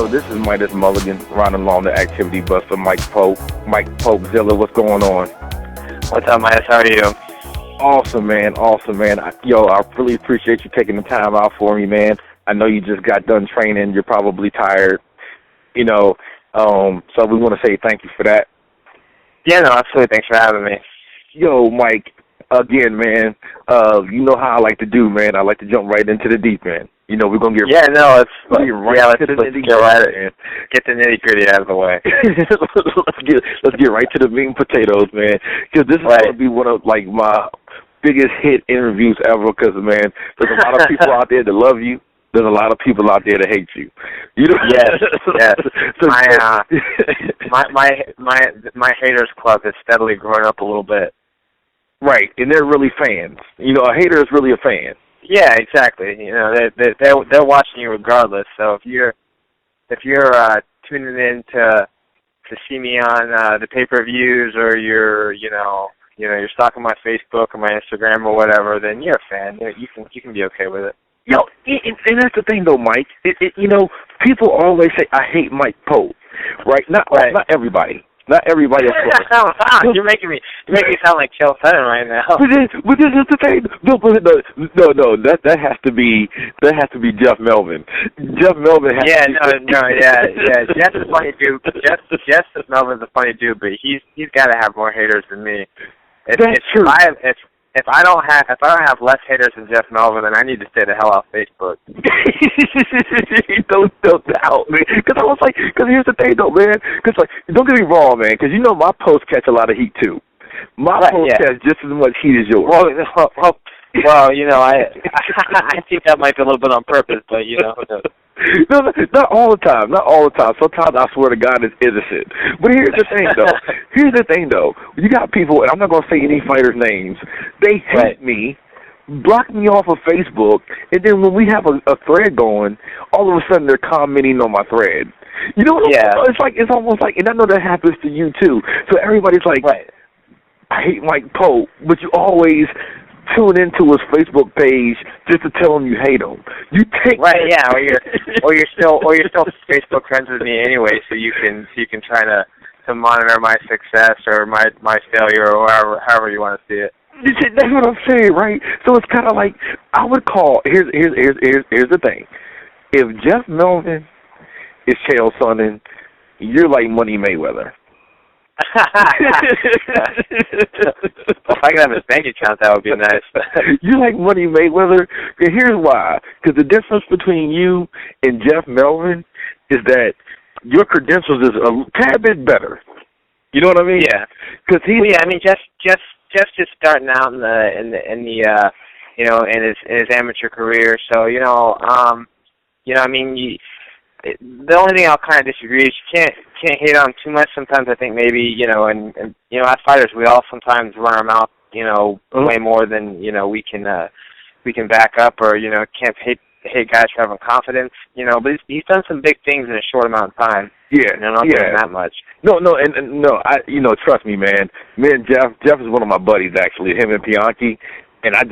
Yo, this is Midas Mulligan, riding along the activity bus for Mike Popezilla. What's going on? What's up, Midas? How are you? Awesome, man. I really appreciate you taking the time out for me, man. I know you just got done training. You're probably tired, so we want to say thank you for that. Yeah, no, absolutely. Thanks for having me. Yo, Mike, again, man, you know how I like to do, man. I like to jump right into the deep end. We're going to get let's get the nitty-gritty out of the way. let's get right to the meat and potatoes, man, because this is going to be one of, my biggest hit interviews ever, because, man, there's a lot of people out there that love you. There's a lot of people out there that hate you. Yes. So, my haters club has steadily grown up a little bit. Right, and they're really fans. A hater is really a fan. Yeah, exactly. They're watching you regardless. So if you're tuning in to see me on the pay-per-views, or you're stalking my Facebook or my Instagram or whatever, then you're a fan. You can be okay with it. Yo, and that's the thing though, Mike. People always say I hate Mike Pope, right? Not everybody. Not everybody. You're making me sound like Chael Sonnen right now. But this is the thing. No. That has to be Jeff Melvin. Jeff Melvin has. Yeah. Jeff is a funny dude. Jeff Melvin's a funny dude, but he's got to have more haters than me. That's true. If I don't have less haters than Jeff Melvin, then I need to stay the hell off Facebook. Don't doubt, man. Because here's the thing, though, man. Because don't get me wrong, man. Because my posts catch a lot of heat too. My posts catch just as much heat as yours. Well, I think that might be a little bit on purpose, but No, not all the time. Not all the time. Sometimes I swear to God it's innocent. But here's the thing, though. You got people, and I'm not going to say any fighters' names. They hate me, block me off of Facebook, and then when we have a thread going, all of a sudden they're commenting on my thread. You know what? Yeah. It's almost like, and I know that happens to you too. So everybody's like, I hate Mike Pope, but you always tune into his Facebook page just to tell him you hate him. You take or you're still Facebook friends with me anyway, so you can try to monitor my success or my failure, or however you want to see it. That's what I'm saying, right? So it's kind of like I would call. Here's the thing. If Jeff Melvin is Chael Sonnen, you're like Money Mayweather. If I could have his bank account, that would be nice. You like Money Mayweather? And here's why. Because the difference between you and Jeff Melvin is that your credentials is a tad bit better. You know what I mean? Yeah. Because Jeff's just starting out in his amateur career. So the only thing I'll kind of disagree is you can't hate on him too much. Sometimes I think maybe and as fighters we all sometimes run our mouth way more than we can back up, or can't hate guys for having confidence. But he's done some big things in a short amount of time. Yeah, not doing that much. No, trust me, man. Me and Jeff is one of my buddies actually. Him and Bianchi. And I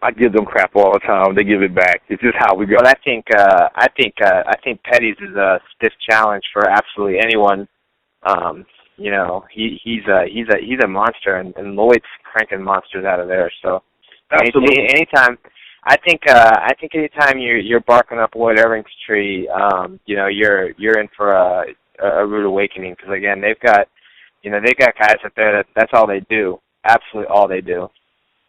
give them crap all the time. They give it back. It's just how we go. Well, I think Petty's is a stiff challenge for absolutely anyone. He's a monster, and Lloyd's cranking monsters out of there. So absolutely, anytime you're barking up Lloyd Irving's tree, you're in for a rude awakening, because again they've got guys up there that's all they do, absolutely all they do.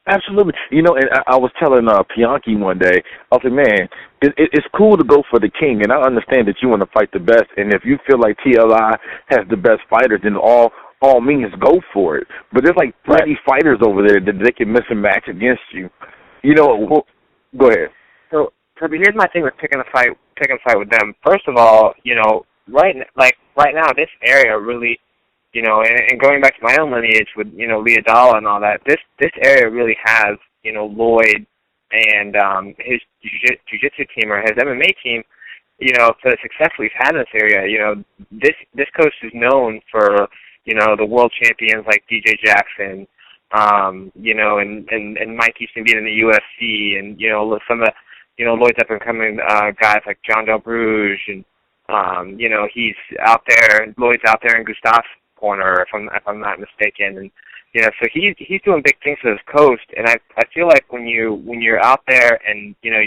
Absolutely. And I was telling Bianchi one day, I was like, man, it's cool to go for the king, and I understand that you want to fight the best, and if you feel like TLI has the best fighters, then all means go for it. But there's like 30 fighters over there that they can miss a match against you. Go ahead. So here's my thing with picking a fight with them. First of all, right now, this area really, and going back to my own lineage with, Leodala and all that, this area really has, Lloyd and his jiu-jitsu team, or his MMA team, for the success we've had in this area. This coast is known for, the world champions like DJ Jackson, and Mike Easton being in the UFC, and, some of, Lloyd's up-and-coming guys like John Del Bruges, and You know, he's out there. Lloyd's out there in Gustav's corner, if I'm not mistaken, and you know, so he's doing big things for this coast. And I feel like when you're out there and you know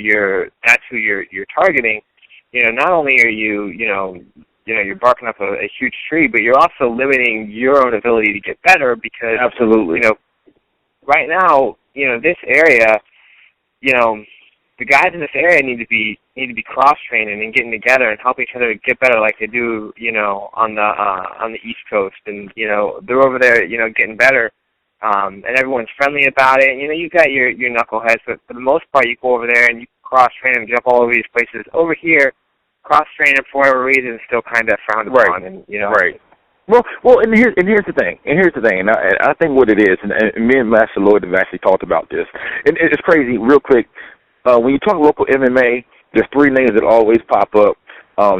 that's who you're targeting, you know, not only are you're barking up a huge tree, but you're also limiting your own ability to get better because absolutely, you know, right now, you know, this area, you know, the guys in this area need to be cross training and getting together and helping each other get better, like they do, you know, on the East Coast, and you know they're over there, you know, getting better, and everyone's friendly about it. And, you know, you got your knuckleheads, but for the most part, you go over there and you cross train and jump all over these places. Over here, cross training for whatever reason is still kind of frowned upon, and you know, right. Well, and here's the thing, and I think what it is, and me and Master Lloyd have actually talked about this, and it's crazy. Real quick, when you talk local MMA, there's three names that always pop up.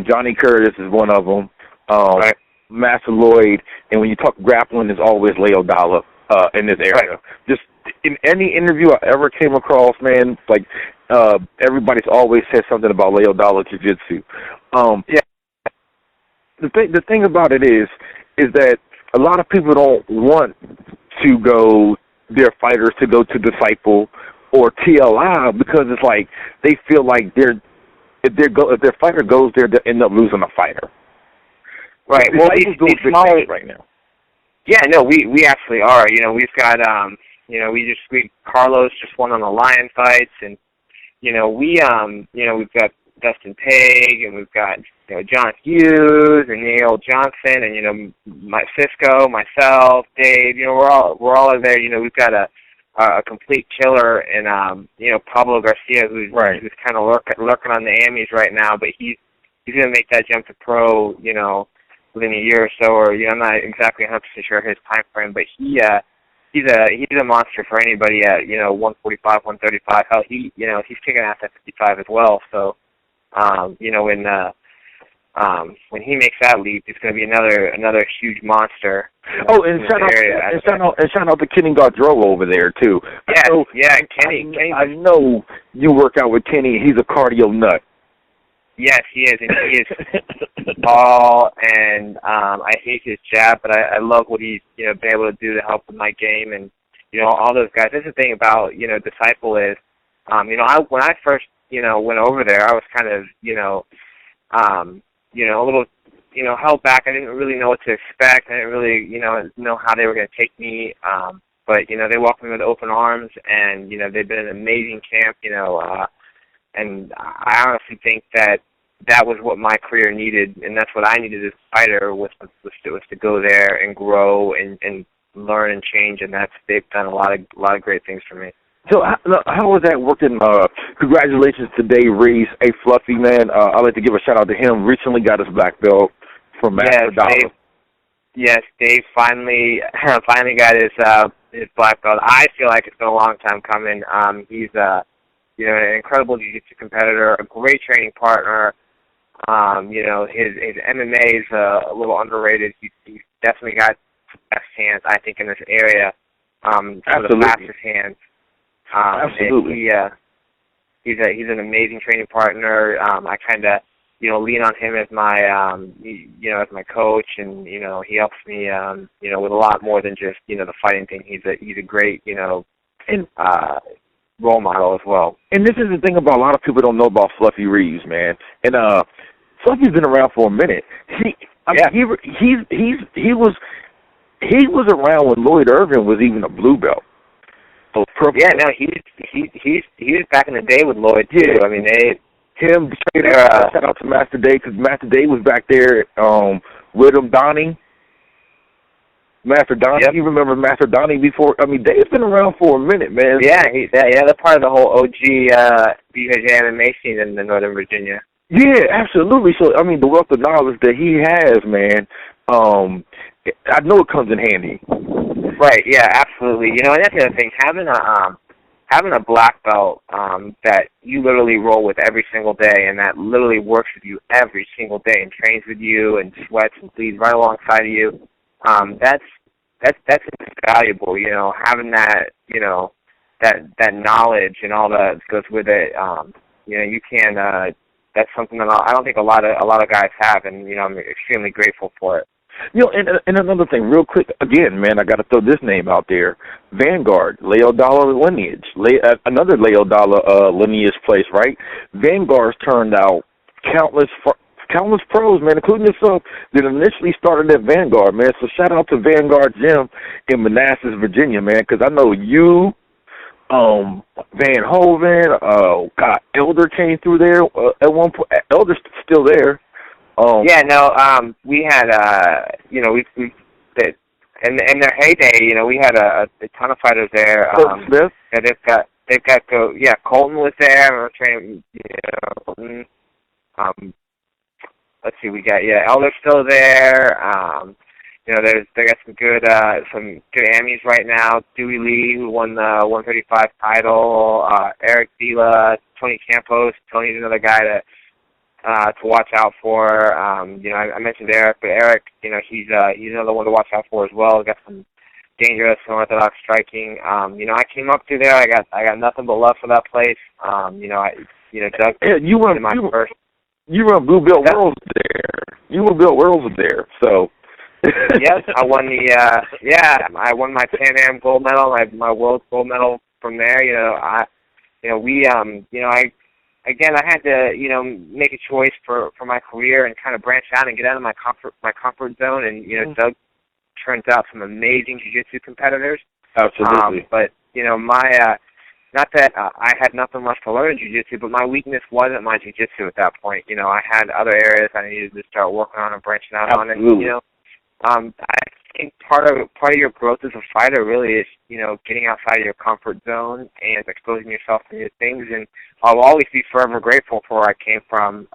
Johnny Curtis is one of them. Right. Master Lloyd, and when you talk grappling, there's always Leo Dollar in this area. Right. Just in any interview I ever came across, man, like everybody's always said something about Leo Dollar Jiu-Jitsu. Yeah. The thing about it is that a lot of people don't want to go, their fighters to go to Disciple or TLI because it's like they feel like if their fighter goes there, they'll end up losing a fighter. Right. Well, these smaller right now. Yeah, no, we actually are. You know, we've got you know, Carlos just won on the Lion fights, and you know, we've got Dustin Pegg, and we've got, you know, John Hughes and Neil Johnson, and you know, Cisco, myself, Dave. You know, we're all in there. You know, we've got a complete killer, and you know, Pablo Garcia, who's kind of lurking on the Amis right now, but he's gonna make that jump to pro, you know, within a year or so, or you know, I'm not exactly 100% sure his time frame, but he's a monster for anybody at, you know, 145, 135. Hell, he's kicking ass at 55 as well. So, you know, when he makes that leap, it's going to be another huge monster. Oh, and shout out to Kenny Gaudreau over there too. Yeah, so, Kenny. I know you work out with Kenny. He's a cardio nut. Yes, he is, and he is tall, and I hate his jab, but I love what he's, you know, been able to do to help with my game, and you know, all those guys. That's the thing about, you know, Disciple is, you know, when I first, you know, went over there, I was kind of, you know, a little, you know, held back. I didn't really know what to expect. I didn't really, you know how they were going to take me. But you know, they welcomed me with open arms, and you know, they've been an amazing camp. You know, and I honestly think that was what my career needed, and that's what I needed as a fighter was to go there and grow and learn and change, and they've done a lot of great things for me. So how was that working? Congratulations to Dave Reese, a Fluffy man. I'd like to give a shout out to him. Recently got his black belt from Master Dollar. Yes, Dave finally got his black belt. I feel like it's been a long time coming. He's you know, an incredible jiu-jitsu competitor, a great training partner. You know, his MMA is a little underrated. He's definitely got the best hands, I think, in this area. Some of the fastest hands. Absolutely. He's an amazing training partner. I kind of, you know, lean on him as my, you know, as my coach, and you know, he helps me, you know, with a lot more than just, you know, the fighting thing. He's a great, you know, role model as well. And this is the thing about a lot of people don't know about Fluffy Reeves, man. And Fluffy's been around for a minute. He was around when Lloyd Irvin was even a blue belt. So yeah, no, he was back in the day with Lloyd too. Yeah. I mean, shout out to Master Day, because Master Day was back there with him, Donnie. Master Donnie, yep. You remember Master Donnie before? I mean, Dave's been around for a minute, man. Yeah, they're part of the whole OG BJJ MMA scene in Northern Virginia. Yeah, absolutely. So, I mean, the wealth of knowledge that he has, man, I know it comes in handy. Right. Yeah. Absolutely. You know, and that's the other thing. Having a black belt that you literally roll with every single day, and that literally works with you every single day, and trains with you, and sweats and bleeds right alongside of you. That's valuable. You know, having that, you know, that knowledge and all that goes with it. You know, you can that's something that I don't think a lot of guys have, and I'm extremely grateful for it. And another thing, real quick, again, man, I got to throw this name out there. Vanguard, Leo Dollar lineage, another Leo Dollar lineage place, right? Vanguard's turned out countless pros, man, including yourself, that initially started at Vanguard, man. So shout out to Vanguard Gym in Manassas, Virginia, man, because I know you, Van Hoven, Elder came through there at one point. Elder's still there. We had, in their heyday, we had a ton of fighters there. Smith? Yeah, Colton was there. Training, let's see, we got, Elder's still there. They got some good Amis right now. Dewey Lee, who won the 135 title. Eric Vila, Tony Campos. Tony's another guy to watch out for. I mentioned Eric, but Eric, he's another one to watch out for as well. Got some dangerous, unorthodox striking. I came up through there. I got nothing but love for that place. Doug. You run Blue Belt Worlds there. You were Belt Worlds there, so. Yes, I won I won my Pan Am gold medal, my world gold medal from there. I had to, make a choice for my career and kind of branch out and get out of my comfort zone. And Doug turns out some amazing jiu-jitsu competitors. Absolutely. But not that I had nothing left to learn in jiu-jitsu, but my weakness wasn't my jiu-jitsu at that point. I had other areas I needed to start working on and branching out on. And I think part of your growth as a fighter really is, getting outside of your comfort zone and exposing yourself to new things. And I'll always be forever grateful for where I came from.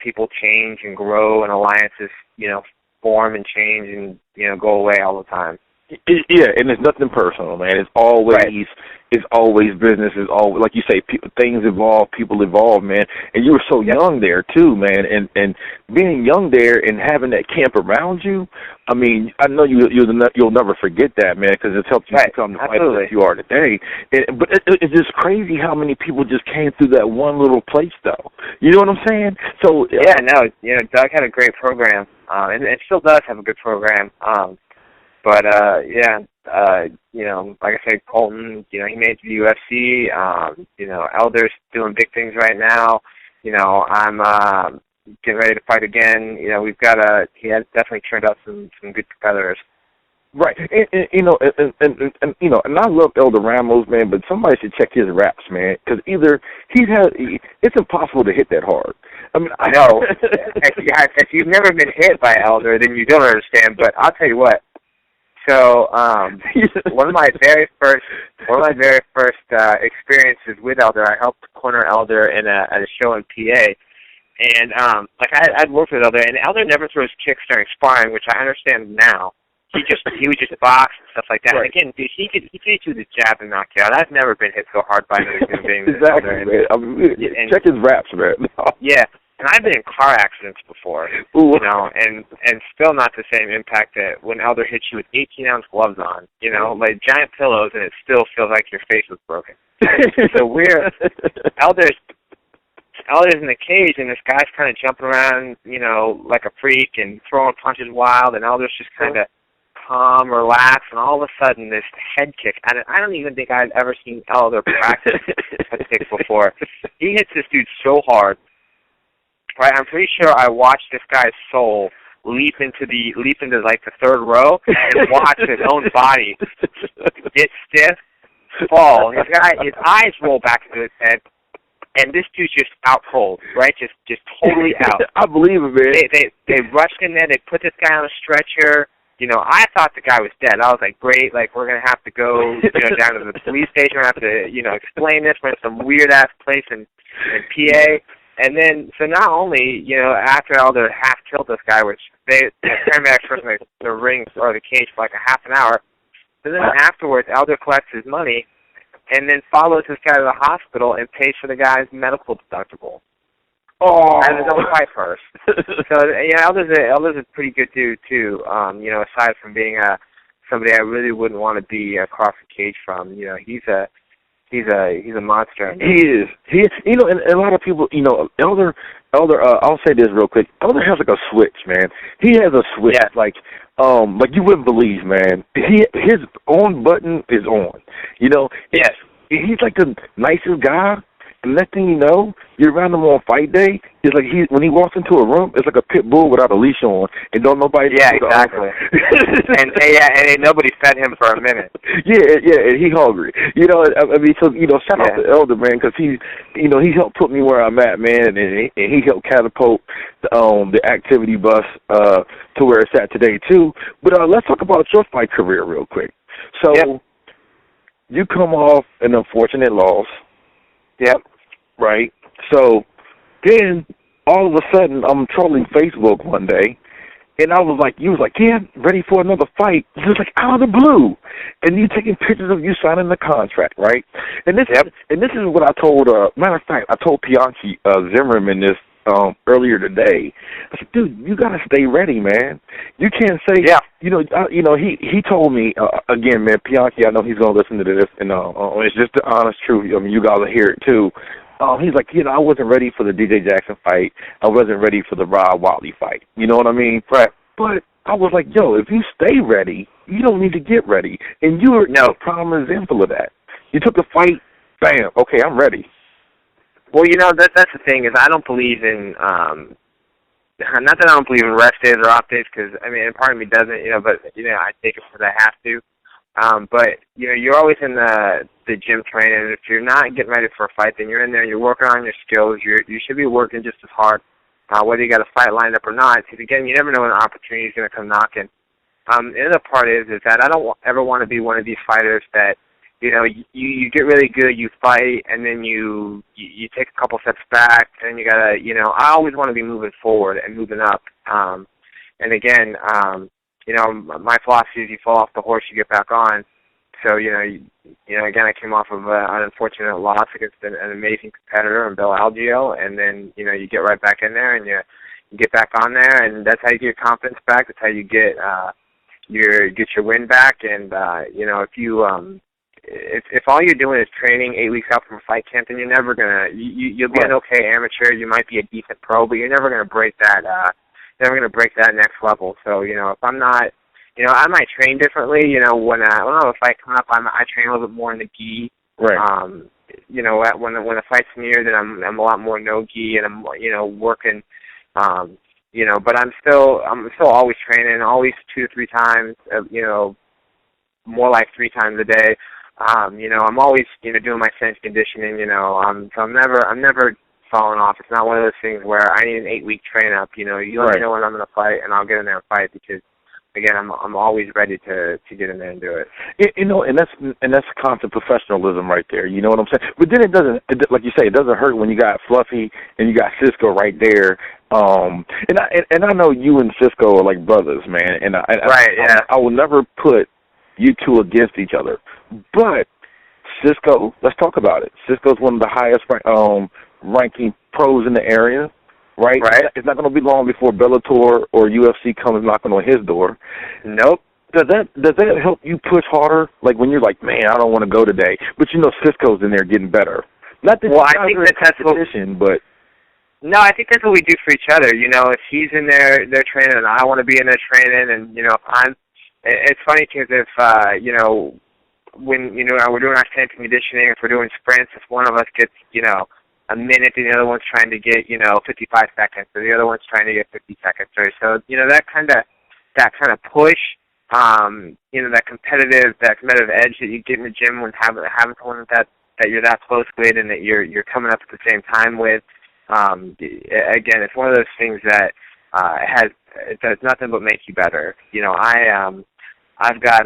People change and grow, and alliances, form and change and, go away all the time. Yeah, and it's nothing personal, man. It's always business. It's always, like you say, things evolve, people evolve, man. And you were so young there too, man. And being young there and having that camp around you, I mean, I know you'll never forget that, man, because it's helped you become the fighter that you are today. But it's just crazy how many people just came through that one little place, though. You know what I'm saying? So Doug had a great program, and it still does have a good program. But like I said, Colton, he made it to the UFC. Elder's doing big things right now. I'm getting ready to fight again. He has definitely turned out some good competitors. Right, and I love Elder Ramos, man, but somebody should check his raps, man, because it's impossible to hit that hard. I mean, I know. If you've never been hit by Elder, then you don't understand. But I'll tell you what. So one of my very first experiences with Elder, I helped corner Elder at a show in PA, and I'd worked with Elder, and Elder never throws kicks during sparring, which I understand now. He would just box and stuff like that. Right. And again, dude, he could do the jab and knock you out. I've never been hit so hard by another human being. Exactly, man. Check his raps, man. Yeah. And I've been in car accidents before, and still not the same impact that when Elder hits you with 18-ounce gloves on, like giant pillows, and it still feels like your face was broken. So Elder's in the cage, and this guy's kind of jumping around, like a freak and throwing punches wild, and Elder's just kind of calm, relaxed, and all of a sudden this head kick. I don't even think I've ever seen Elder practice head kicks before. He hits this dude so hard. Right, I'm pretty sure I watched this guy's soul leap into like the third row and watch his own body get stiff, fall. His eyes roll back into his head, and this dude's just out cold, right? Just totally out. I believe it, man. They rushed in there. They put this guy on a stretcher. I thought the guy was dead. I was like, great, like we're gonna have to go, down to the police station. We're gonna have to, explain this. We're in some weird ass place in PA. And then, so not only, after Elder half killed this guy, which the paramedics were in the ring or the cage for like a half an hour, but then afterwards, Elder collects his money and then follows this guy to the hospital and pays for the guy's medical deductible. Out of his own fight first. So, Elder's a pretty good dude, too, aside from being somebody I really wouldn't want to be across the cage from. He's a monster. He is. You know, and a lot of people, you know, Elder. I'll say this real quick. Elder has like a switch, man. He has a switch, like you wouldn't believe, man. His on button is on. You know. Yes. He's like the nicest guy. And next thing you know, you're around him on fight day. It's like when he walks into a room, it's like a pit bull without a leash on, and don't nobody. Yeah, exactly. and ain't nobody fed him for a minute. Yeah, and he hungry. You know, I mean, so you know, shout out to Elder, man, because he helped put me where I'm at, man, and he helped catapult the activity bus to where it's at today too. But let's talk about your fight career real quick. So you come off an unfortunate loss. Yep. Right. So then all of a sudden I'm trolling Facebook one day, and I was like, you was like, yeah, ready for another fight. Just like out of the blue, and you taking pictures of you signing the contract, right? And this is what I told. Matter of fact, I told Bianchi Zimmerman this earlier today. I said, dude, you gotta stay ready, man. You can't say, you know, he told me again, man, Bianchi. I know he's gonna listen to this, and it's just the honest truth. I mean, you guys will hear it too. He's like, you know, I wasn't ready for the DJ Jackson fight. I wasn't ready for the Rob Watley fight. You know what I mean? Right. But I was like, yo, if you stay ready, you don't need to get ready. And you're a prime example of that. You took the fight, bam, okay, I'm ready. Well, you know, that's the thing is I don't believe in, not that I don't believe in rest days or off days, because, I mean, part of me doesn't, you know, but, you know, I take it because I have to. But, you know, you're always in the gym training, and if you're not getting ready for a fight, then you're in there and you're working on your skills. You should be working just as hard, whether you got a fight lined up or not, because, again, you never know when an opportunity is going to come knocking. The other part is that I don't ever want to be one of these fighters that, you know, you get really good, you fight, and then you take a couple steps back, and you got to, you know, I always want to be moving forward and moving up. And again, you know, my philosophy is you fall off the horse, you get back on. So, you know, again, I came off of an unfortunate loss against an amazing competitor in Bill Algeo, and then, you know, you get right back in there, and you get back on there, and that's how you get your confidence back. That's how you get your win back. And, you know, if all you're doing is training 8 weeks out from a fight camp, then you're never gonna. You'll be an okay amateur. You might be a decent pro, but you're never gonna break that. Never gonna break that next level. So, you know, if I'm not, you know, I might train differently. You know, when I have a fight coming up, I train a little bit more in the gi. Right. You know, when the fight's near, then I'm a lot more no gi, and I'm, you know, working. You know, but I'm still always training, always 2 to 3 times. You know, more like 3 times a day. You know, I'm always, you know, doing my strength conditioning, you know, so I'm never falling off. It's not one of those things where I need an 8-week train up, you know, you let me know when I'm going to fight, and I'll get in there and fight, because, again, I'm always ready to get in there and do it. You know, and that's constant professionalism right there, you know what I'm saying? But then like you say, it doesn't hurt when you got Fluffy and you got Cisco right there. And I know you and Cisco are like brothers, man, and I will never put you two against each other. But Cisco, let's talk about it. Cisco's one of the highest ranking pros in the area, right? It's not going to be long before Bellator or UFC comes knocking on his door. Nope. Does that help you push harder? Like when you're like, man, I don't want to go today, but you know Cisco's in there getting better. Not that I think that's competition, but no, I think that's what we do for each other. You know, if he's in there, they're training, and I want to be in there training, and you know, it's funny because if you know, when, you know, we're doing our strength conditioning, if we're doing sprints, if one of us gets, you know, a minute and the other one's trying to get, you know, 55 seconds, or the other one's trying to get 50 seconds, right? So, you know, that kind of push, you know, that competitive edge that you get in the gym when having someone that you're that close with and that you're coming up at the same time with. Again, it's one of those things that it does nothing but make you better. You know, I've got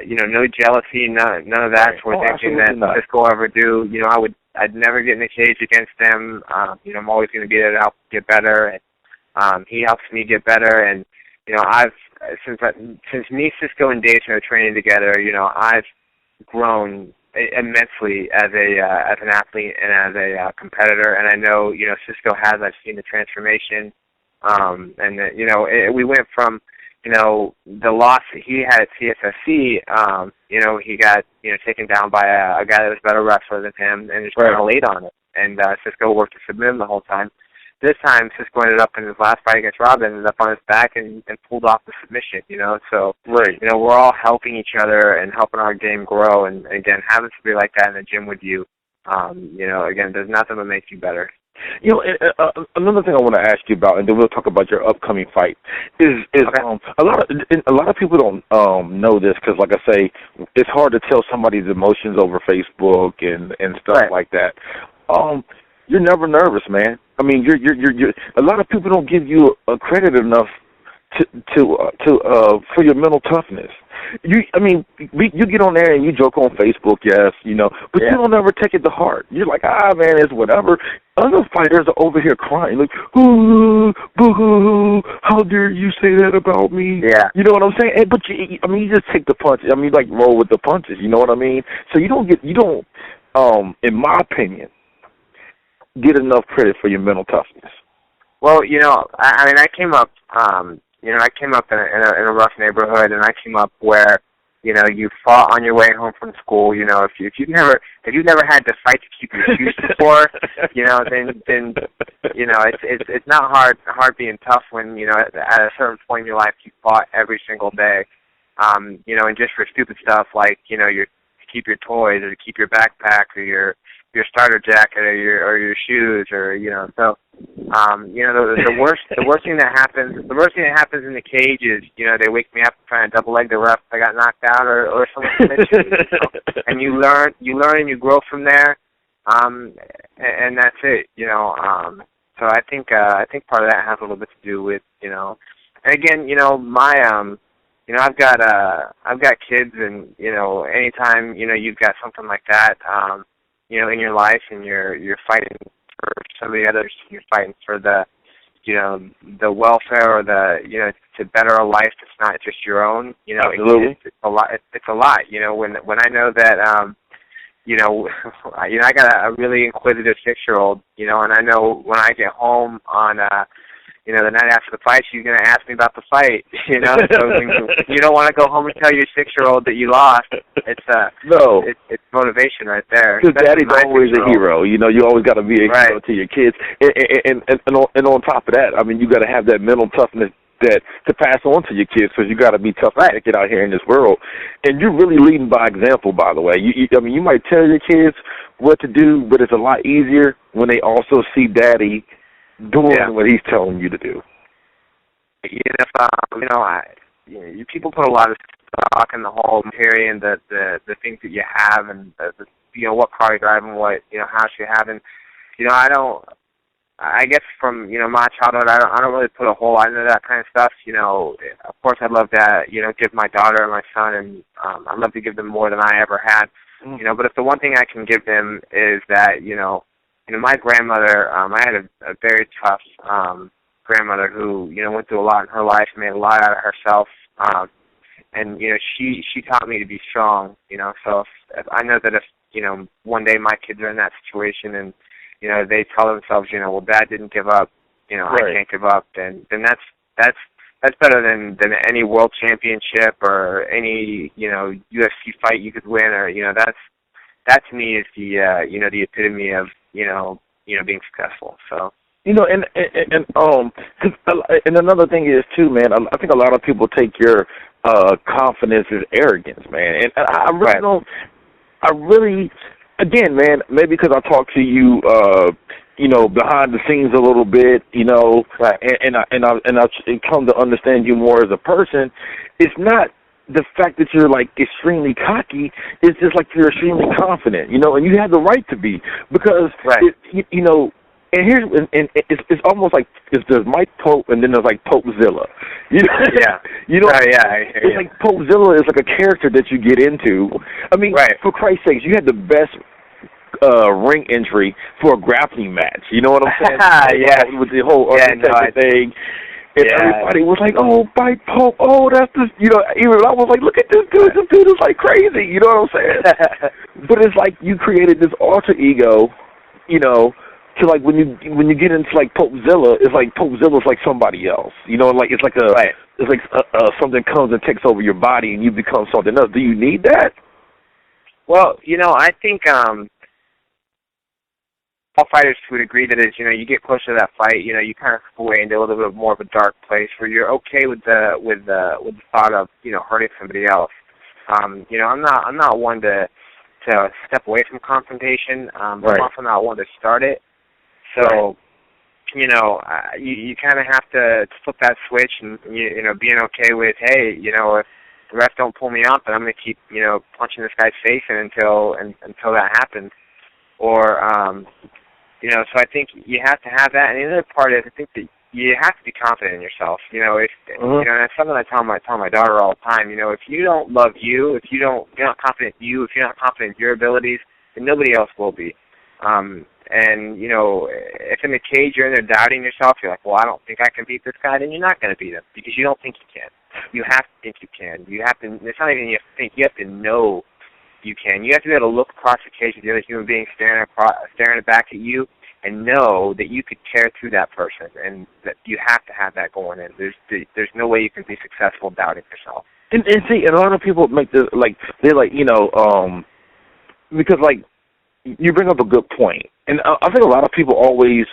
you know, no jealousy, none of that sort of thinking that Cisco will ever do. You know, I'd never get in the cage against him. You know, I'm always going to be there to help get better, and he helps me get better. And you know, since me, Cisco, and Dave are training together, you know, I've grown immensely as an athlete and as a competitor. And I know, you know, Cisco has. I've seen the transformation, and you know, we went from, the loss that he had at CFFC, he got, taken down by a guy that was a better wrestler than him and just kind of laid on it. And Cisco worked to submit him the whole time. This time, Cisco ended up in his last fight against Robin, ended up on his back and pulled off the submission, So, we're all helping each other and helping our game grow. And, again, having somebody like that in the gym with you, again, there's nothing but makes you better. Another thing I want to ask you about, and then we'll talk about your upcoming fight, is a lot of people don't know this because, like I say, it's hard to tell somebody's emotions over Facebook and stuff like that. You're never nervous, man. I mean, you're a lot of people don't give you credit enough for your mental toughness. You get on there and you joke on Facebook, yes, but you don't ever take it to heart. You're like, man, it's whatever. Other fighters are over here crying, like, ooh, boo-hoo, how dare you say that about me? Yeah. You know what I'm saying? But you just take the punches. Roll with the punches. You know what I mean? So you don't, in my opinion, get enough credit for your mental toughness. Well, I came up. I came up in a rough neighborhood, and I came up where, you fought on your way home from school. If you've never had to fight to keep your shoes before, then it's not hard being tough when at a certain point in your life you fought every single day, and just for stupid stuff like to keep your toys or to keep your backpack or your starter jacket or your shoes or so. The worst thing that happens in the cage is they wake me up trying to double leg the ref. I got knocked out or someone commits you, and you learn and you grow from there, and that's it. So I think part of that has a little bit to do with and again my I've got kids, and anytime you've got something like that in your life and you're fighting for somebody others, you're fighting for the welfare or to better a life that's not just your own. Absolutely. It's a lot. It's a lot. When I know that I got a really inquisitive 6-year-old. And I know when I get home on the night after the fight, she's going to ask me about the fight, So you don't want to go home and tell your 6-year-old that you lost. It's it's motivation right there. Because daddy's always a hero. You always got to be a hero to your kids. And on top of that, you got to have that mental toughness to pass on to your kids, because you got to be tough to get out here in this world. And you're really leading by example, by the way. You might tell your kids what to do, but it's a lot easier when they also see daddy doing what he's telling you to do. People put a lot of stock in the whole material and the things that you have and what car you drive and what house you have, and I guess from my childhood I don't really put a whole lot into that kind of stuff. Of course I'd love to give my daughter and my son, and I'd love to give them more than I ever had. But if the one thing I can give them is that my grandmother, I had a very tough grandmother who, went through a lot in her life, made a lot out of herself, and, she taught me to be strong, so if I know that if, one day my kids are in that situation and, they tell themselves, well, Dad didn't give up, I can't give up, then that's better than any world championship or any, UFC fight you could win, or, that to me is the epitome of, being successful. So. And another thing is too, man. I think a lot of people take your confidence as arrogance, man. And I really don't. I really, again, man. Maybe because I talk to you, behind the scenes a little bit, and I come to understand you more as a person. It's not the fact that you're like extremely cocky. It's just like you're extremely confident, and you have the right to be, because and here's and it's almost like there's Mike Pope and then there's like Popezilla, It's like Popezilla is like a character that you get into. For Christ's sakes, you had the best ring entry for a grappling match. You know what I'm saying? With the whole thing. And everybody was like, oh, Mike Pope, oh, that's this, even I was like, look at this dude, is like crazy, you know what I'm saying? But it's like you created this alter ego, to like when you get into like Popezilla, it's like Popezilla's like somebody else. You know, like it's like it's like something comes and takes over your body and you become something else. Do you need that? Well, you know, I think all fighters would agree that as, you know, you get closer to that fight, you know, you kind of slip away into a little bit more of a dark place where you're okay with the thought of, you know, hurting somebody else. You know, I'm not one to step away from confrontation. I'm also not one to start it. So, you know, you kind of have to flip that switch and, you know, being okay with, hey, you know, if the refs don't pull me out, then I'm going to keep, you know, punching this guy's face in until that happens. Or, you know, so I think you have to have that. And the other part is I think that you have to be confident in yourself. You know, if you know, and that's something I tell my daughter all the time. You know, if you don't love you, if you're not confident in you, if you're not confident in your abilities, then nobody else will be. And, you know, if in the cage you're in there doubting yourself, you're like, well, I don't think I can beat this guy, then you're not going to beat him because you don't think you can. You have to think you can. You have to, it's not even you have to think, you have to know you can. You have to be able to look across the cage with the other human being staring back at you and know that you could tear through that person, and that you have to have that going in. There's no way you can be successful doubting yourself. And see, and a lot of people make this, like, they're like, you know, because, like, you bring up a good point. And I think a lot of people always,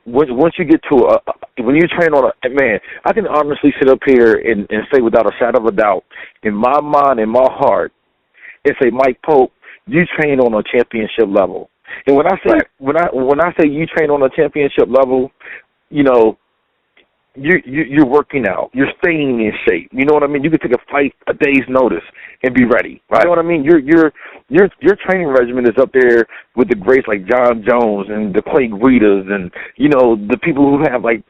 once you get to when you train on a, man, I can honestly sit up here and say without a shadow of a doubt, in my mind, in my heart, and say, Mike Pope, you train on a championship level. And when I say when I say you train on a championship level, you know, you're working out, you're staying in shape. You know what I mean? You can take a fight a day's notice and be ready. Right. You know what I mean? Your training regimen is up there with the greats like John Jones and the Clay Guidas and, you know, the people who have like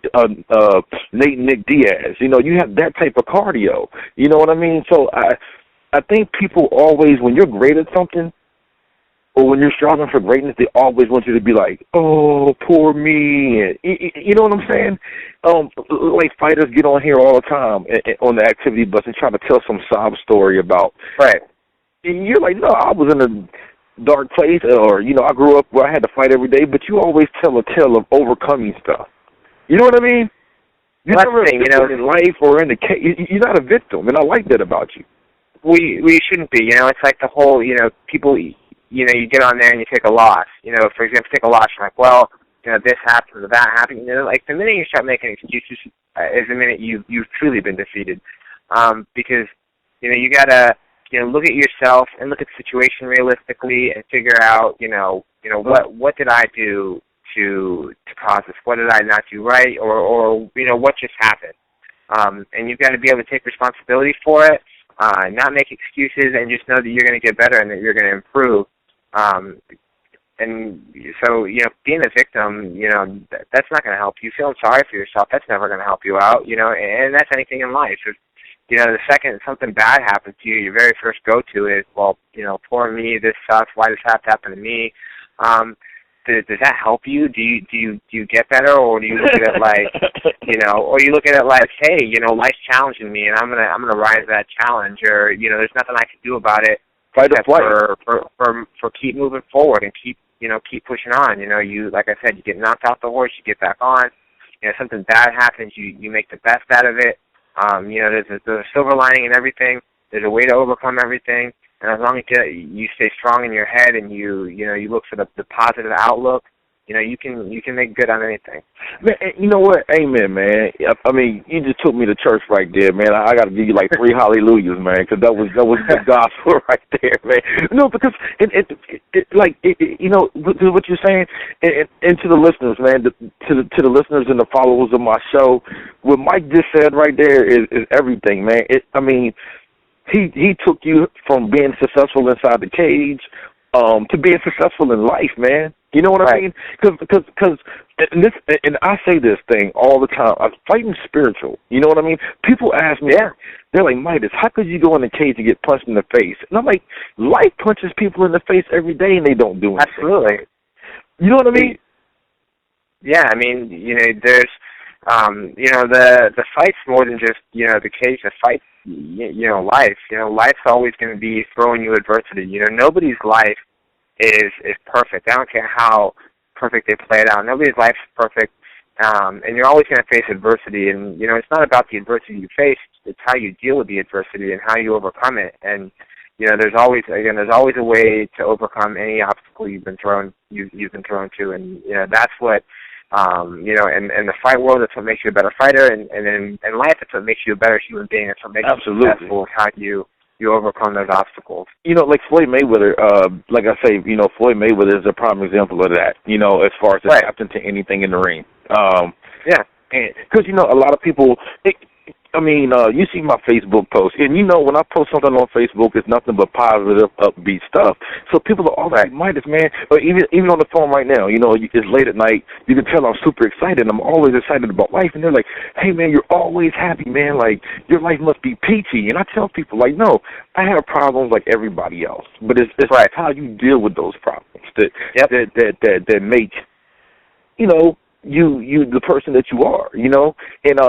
Nick Diaz. You know, you have that type of cardio. You know what I mean? So I think people always, when you're great at something, or when you're striving for greatness, they always want you to be like, oh, poor me. And, you know what I'm saying? Like fighters get on here all the time on the activity bus and try to tell some sob story about. Right. And you're like, no, I was in a dark place, or, you know, I grew up where I had to fight every day, but you always tell a tale of overcoming stuff. You know what I mean? You're never a victim in life or in the case. You're not a victim, and I like that about you. We shouldn't be. You know, it's like the whole, you know, people, you know, you get on there and you take a loss. You know, for example, take a loss, you're like, well, you know, this happened or that happened. You know, like the minute you start making excuses is the minute you've truly been defeated. Because, you know, you got to, you know, look at yourself and look at the situation realistically and figure out, you know, what did I do to cause this? What did I not do right? Or you know, what just happened? And you've got to be able to take responsibility for it, not make excuses, and just know that you're going to get better and that you're going to improve. And so, you know, being a victim, you know, that's not going to help you. Feeling sorry for yourself, that's never going to help you out, you know, and that's anything in life. You know, the second something bad happens to you, your very first go-to is, well, you know, poor me, this sucks, why does this have to happen to me? Does that help you? Do you get better, or do you look at it like, you know, or you look at it like, hey, you know, life's challenging me, and I'm gonna rise to that challenge, or, you know, there's nothing I can do about it, except for keep moving forward and keep pushing on. You know, you, like I said, you get knocked off the horse, you get back on. You know, something bad happens, you make the best out of it. You know, there's a silver lining in everything. There's a way to overcome everything. And as long as you stay strong in your head and you look for the positive outlook, you know, you can make good on anything. Man, you know what? Amen, man. I mean, you just took me to church right there, man. I got to give you like 3 hallelujahs, man, because that was the gospel right there, man. No, because you know what you're saying, and to the listeners, man, to the listeners and the followers of my show, what Mike just said right there is everything, man. I mean, he took you from being successful inside the cage to being successful in life, man. You know what I mean? Because and I say this thing all the time. I'm fighting spiritual. You know what I mean? People ask me, they're like, Midas, how could you go in the cage and get punched in the face? And I'm like, life punches people in the face every day and they don't do anything. Absolutely. You know what I mean? Yeah, I mean, you know, there's, you know, the fight's more than just, you know, the cage. The fight, you know, life. You know, life's always going to be throwing you adversity. You know, nobody's life is perfect. I don't care how perfect they play it out. Nobody's life's perfect, and you're always going to face adversity. And it's not about the adversity you face; it's how you deal with the adversity and how you overcome it. And there's always a way to overcome any obstacle you've been thrown to, and that's what. In the fight world, that's what makes you a better fighter, and in life, that's what makes you a better human being. That's what makes you successful. How you overcome those obstacles. Like Floyd Mayweather. Like I say, Floyd Mayweather is a prime example of that. As far as the captain to anything in the ring. Yeah, because a lot of people. You see my Facebook post, and when I post something on Facebook, it's nothing but positive, upbeat stuff. So people are always minded, man. Or even on the phone right now, it's late at night. You can tell I'm super excited. I'm always excited about life, and they're like, "Hey, man, you're always happy, man. Like your life must be peachy." And I tell people, like, no, I have problems like everybody else, but it's how you deal with those problems that make you the person that you are, and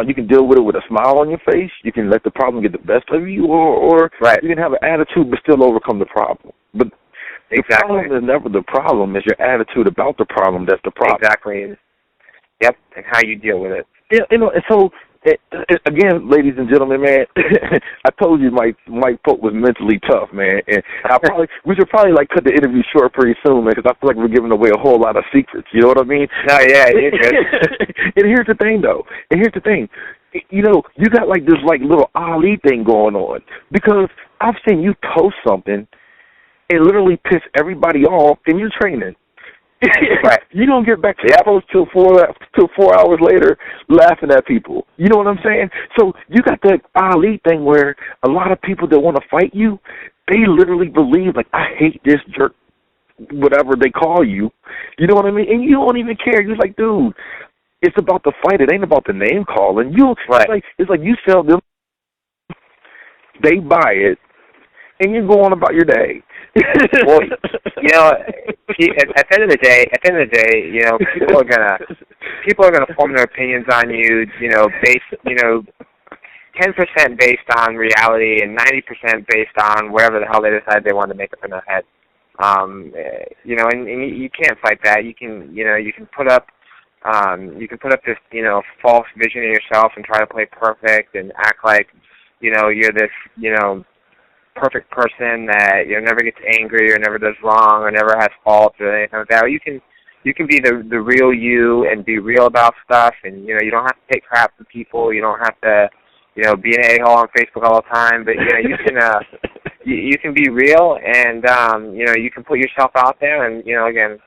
you can deal with it with a smile on your face. You can let the problem get the best of you, or you can have an attitude but still overcome the problem. But the problem is never the problem. It's your attitude about the problem that's the problem. Exactly. Yep, and how you deal with it. Yeah, and so again, ladies and gentlemen, man, I told you Mike Pope was mentally tough, man, and we should probably cut the interview short pretty soon, man, because I feel like we're giving away a whole lot of secrets. You know what I mean? No, yeah, you're good. And here's the thing, though. You got this little Ali thing going on, because I've seen you post something and literally piss everybody off in your training. You don't get back to the post till 4 hours later laughing at people. You know what I'm saying? So you got that Ali thing where a lot of people that want to fight you, they literally believe, I hate this jerk, whatever they call you. You know what I mean? And you don't even care. You're like, dude, it's about the fight. It ain't about the name calling. It's like you sell them, they buy it, and you go on about your day. Well, at the end of the day, people are gonna form their opinions on you, based, 10% based on reality and 90% based on whatever the hell they decide they want to make up in their head. And you can't fight that. You can put up this, false vision of yourself and try to play perfect and act like, you're this, perfect person that never gets angry or never does wrong or never has faults or anything like that. Or you can be the real you and be real about stuff, and you don't have to take crap from people. You don't have to be an a-hole on Facebook all the time. But you can be real, and you can put yourself out there. And again,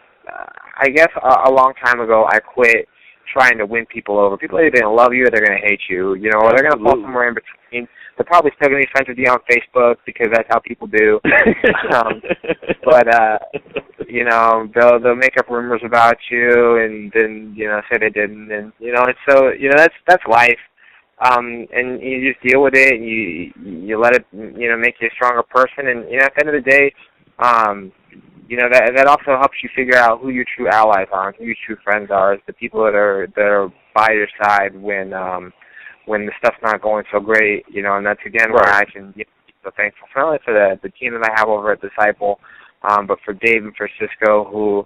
I guess a long time ago I quit trying to win people over. People either going to love you or they're going to hate you. Or they're going to fall somewhere in between. They're probably still going to be friends with you on Facebook because that's how people do. But they'll make up rumors about you and then say they didn't, and and so that's life. And you just deal with it, and you let it make you a stronger person. And at the end of the day, that also helps you figure out who your true allies are and who your true friends are. Is the people that are by your side when the stuff's not going so great, and that's again where I can be so thankful not only for the team that I have over at Disciple, but for Dave and for Cisco, who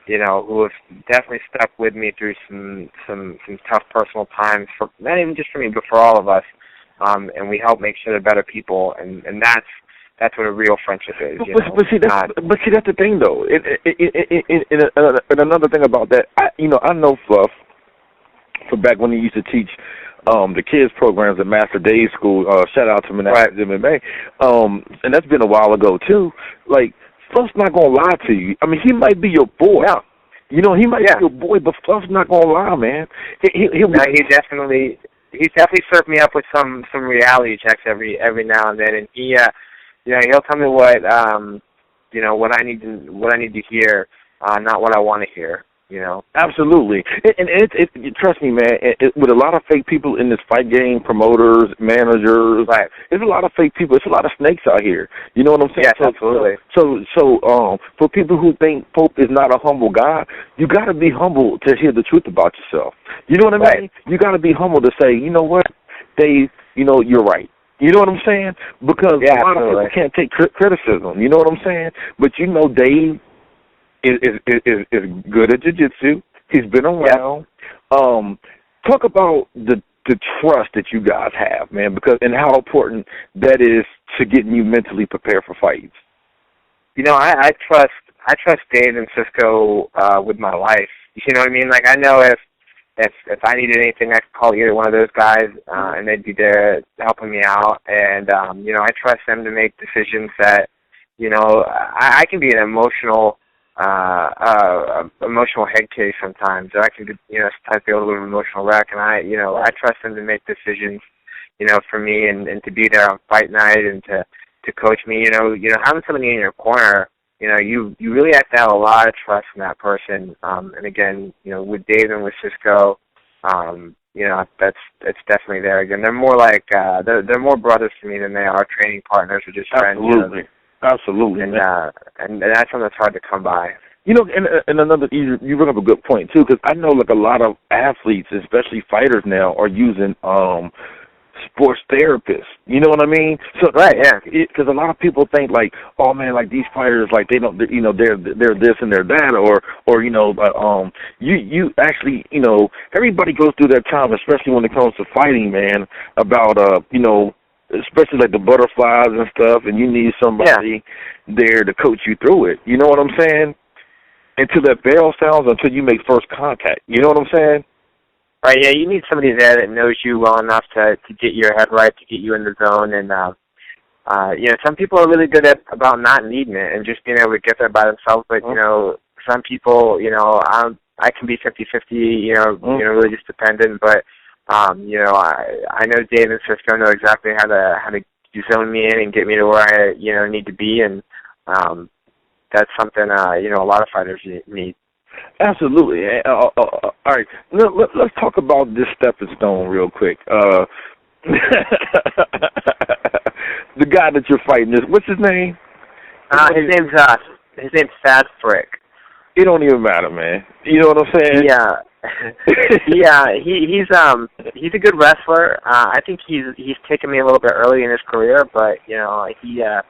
have definitely stuck with me through some tough personal times, for not even just for me, but for all of us. And we help make sure they're better people, and that's what a real friendship is. But see, that's the thing, though. And another thing about that, I know Fluff from back when he used to teach the kids programs at Master Day's School. Shout out to Monastics MMA. And that's been a while ago too. Fluff's not gonna lie to you. I mean, he might be your boy. Yeah. He might be your boy, but Fluff's not gonna lie, man. He's definitely served me up with some reality checks every now and then, and he'll tell me what what I need to hear, not what I want to hear. Absolutely, and it trust me, man. With a lot of fake people in this fight game, promoters, managers, there's a lot of fake people. There's a lot of snakes out here. You know what I'm saying? Yes, absolutely. So, for people who think Pope is not a humble guy, you got to be humble to hear the truth about yourself. You know what I mean? You got to be humble to say, you know what, Dave, you're right. You know what I'm saying? Because a lot of people can't take criticism. You know what I'm saying? But Dave is good at jiu-jitsu. He's been around. Talk about the trust that you guys have, man, because and how important that is to getting you mentally prepared for fights. You know, I trust Dave and Cisco with my life. You know what I mean? Like, I know if I needed anything, I could call either one of those guys, and they'd be there helping me out. And you know, I trust them to make decisions that, you know, I can be an emotional head case sometimes. Or I can, you know, sometimes be a little bit of an emotional wreck, and I trust them to make decisions, you know, for me and to be there on fight night and to coach me. You know, having somebody in your corner, you know, you really have to have a lot of trust in that person. And again, you know, with Dave and with Cisco, you know, it's definitely there. Again, they're more like they're more brothers to me than they are training partners or just friends. Absolutely. You know? Absolutely, and that's something that's hard to come by. You know, and another, you bring up a good point too, because I know like a lot of athletes, especially fighters now, are using sports therapists. You know what I mean? So right, yeah. Because a lot of people think like, oh man, like these fighters, like they don't, you know, they're this and they're that, or you know, but you actually, you know, everybody goes through that time, especially when it comes to fighting, man. About you know. Especially like the butterflies and stuff, and you need somebody there to coach you through it. You know what I'm saying? Until that bell sounds, until you make first contact. You know what I'm saying? Right, yeah, you need somebody there that knows you well enough to get your head right, to get you in the zone. And, you know, some people are really good about not needing it and just being able to get there by themselves. But, you know, some people, you know, I can be 50-50, you know, really just dependent. But, you know, I know Dave and Cisco know exactly how to zone me in and get me to where I, you know, need to be, and that's something you know, a lot of fighters need. Absolutely. All right, let's talk about this stepping stone real quick. The guy that you're fighting is, what's his name? His name's Thad Frick. It don't even matter, man. You know what I'm saying? Yeah. Yeah, he's a good wrestler. I think he's taken me a little bit early in his career, but you know, you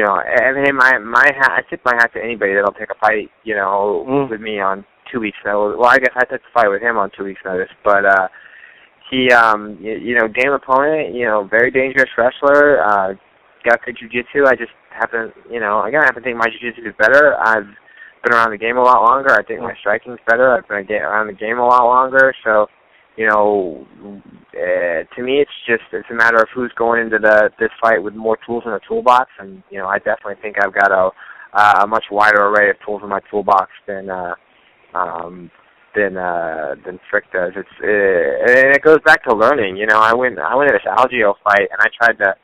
know, and I tip my hat to anybody that'll take a fight, you know, with me on 2 weeks notice. Well, I guess I took the fight with him on 2 weeks notice, but he you know, game opponent, you know, very dangerous wrestler, got good jiu-jitsu. I just happen to think my jiu-jitsu is better. I've been around the game a lot longer. I think my striking's better. I've been around the game a lot longer. So, you know, to me, it's a matter of who's going into this fight with more tools in the toolbox. And you know, I definitely think I've got a much wider array of tools in my toolbox than Frick does. And it goes back to learning. You know, I went to this Algio fight, and I tried to.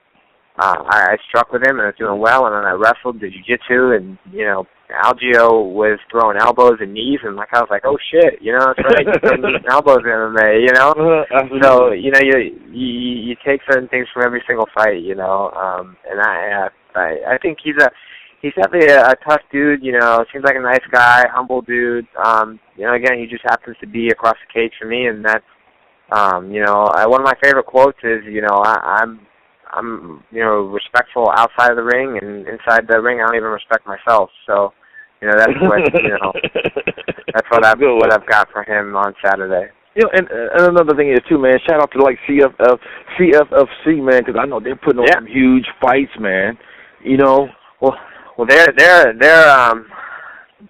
I struck with him, and I was doing well, and then I wrestled, did jiu-jitsu, and, you know, Algio was throwing elbows and knees, and like I was like, oh shit, you know, that's right, you throw knees and elbows in MMA, you know. So you know, you take certain things from every single fight, you know. And I think he's definitely a tough dude, you know. Seems like a nice guy, humble dude. You know, again, he just happens to be across the cage for me, and that's you know, one of my favorite quotes is, you know, I'm you know, respectful outside of the ring, and inside the ring I don't even respect myself. So, you know, that's what what I've got for him on Saturday. You know, and another thing is too, man. Shout out to like CFFC, man, because I know they're putting on some huge fights, man. You know, well, they're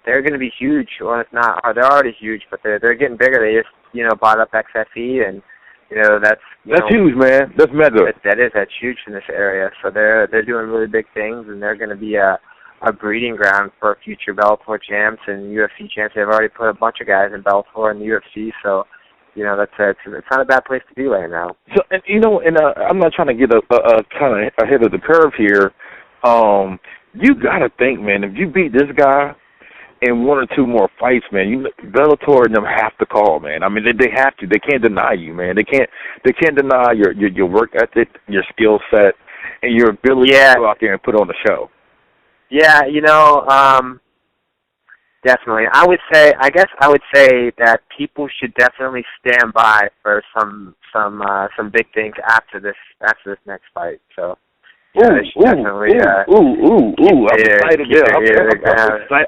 going to be huge, or if not, or they're already huge, but they're getting bigger. They just, you know, bought up XFE, and you know, that's huge, man. That's mega. That's huge in this area. So they're doing really big things, and they're going to be a breeding ground for future Bellator champs and UFC champs. They've already put a bunch of guys in Bellator and the UFC, so you know, it's not a bad place to be right now. So, and you know, and I'm not trying to get a kind of ahead of the curve here. You got to think, man, if you beat this guy in one or two more fights, man, Bellator and them have to call, man. I mean, they have to. They can't deny you, man. They can't deny your work ethic, your skill set, and your ability to go out there and put on the show. Yeah, you know, definitely. I guess I would say that people should definitely stand by for some big things after this next fight. So, definitely.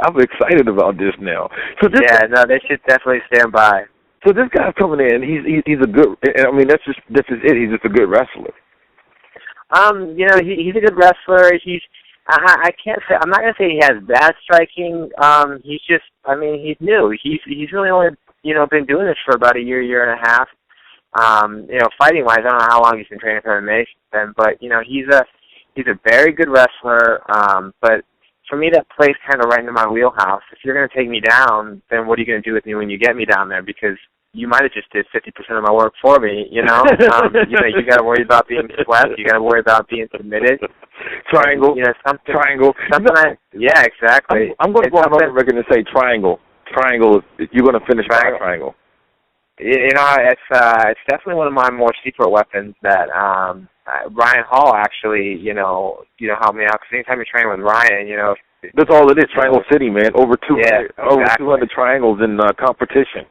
I'm excited about this now. So this, they should definitely stand by. So this guy's coming in. He's a good. I mean, that's just it. He's just a good wrestler. He's a good wrestler. I can't say. I'm not gonna say he has bad striking. He's just. I mean, he's new. He's really only been doing this for about a year and a half. Fighting wise, I don't know how long he's been training for MMA, but he's a very good wrestler. But for me, that plays kind of right into my wheelhouse. If you're going to take me down, then what are you going to do with me when you get me down there? Because you might have just did 50% of my work for me. You got to worry about being swept. You got to worry about being submitted. Triangle. Triangle. Yeah, exactly. I'm going to go on the record and say triangle. Triangle. You're going to finish by triangle. It's definitely one of my more secret weapons that Ryan Hall actually, helped me out. Because anytime you train with Ryan, that's all it is. Triangle City, man. Over 200, exactly. over 200 triangles in competition.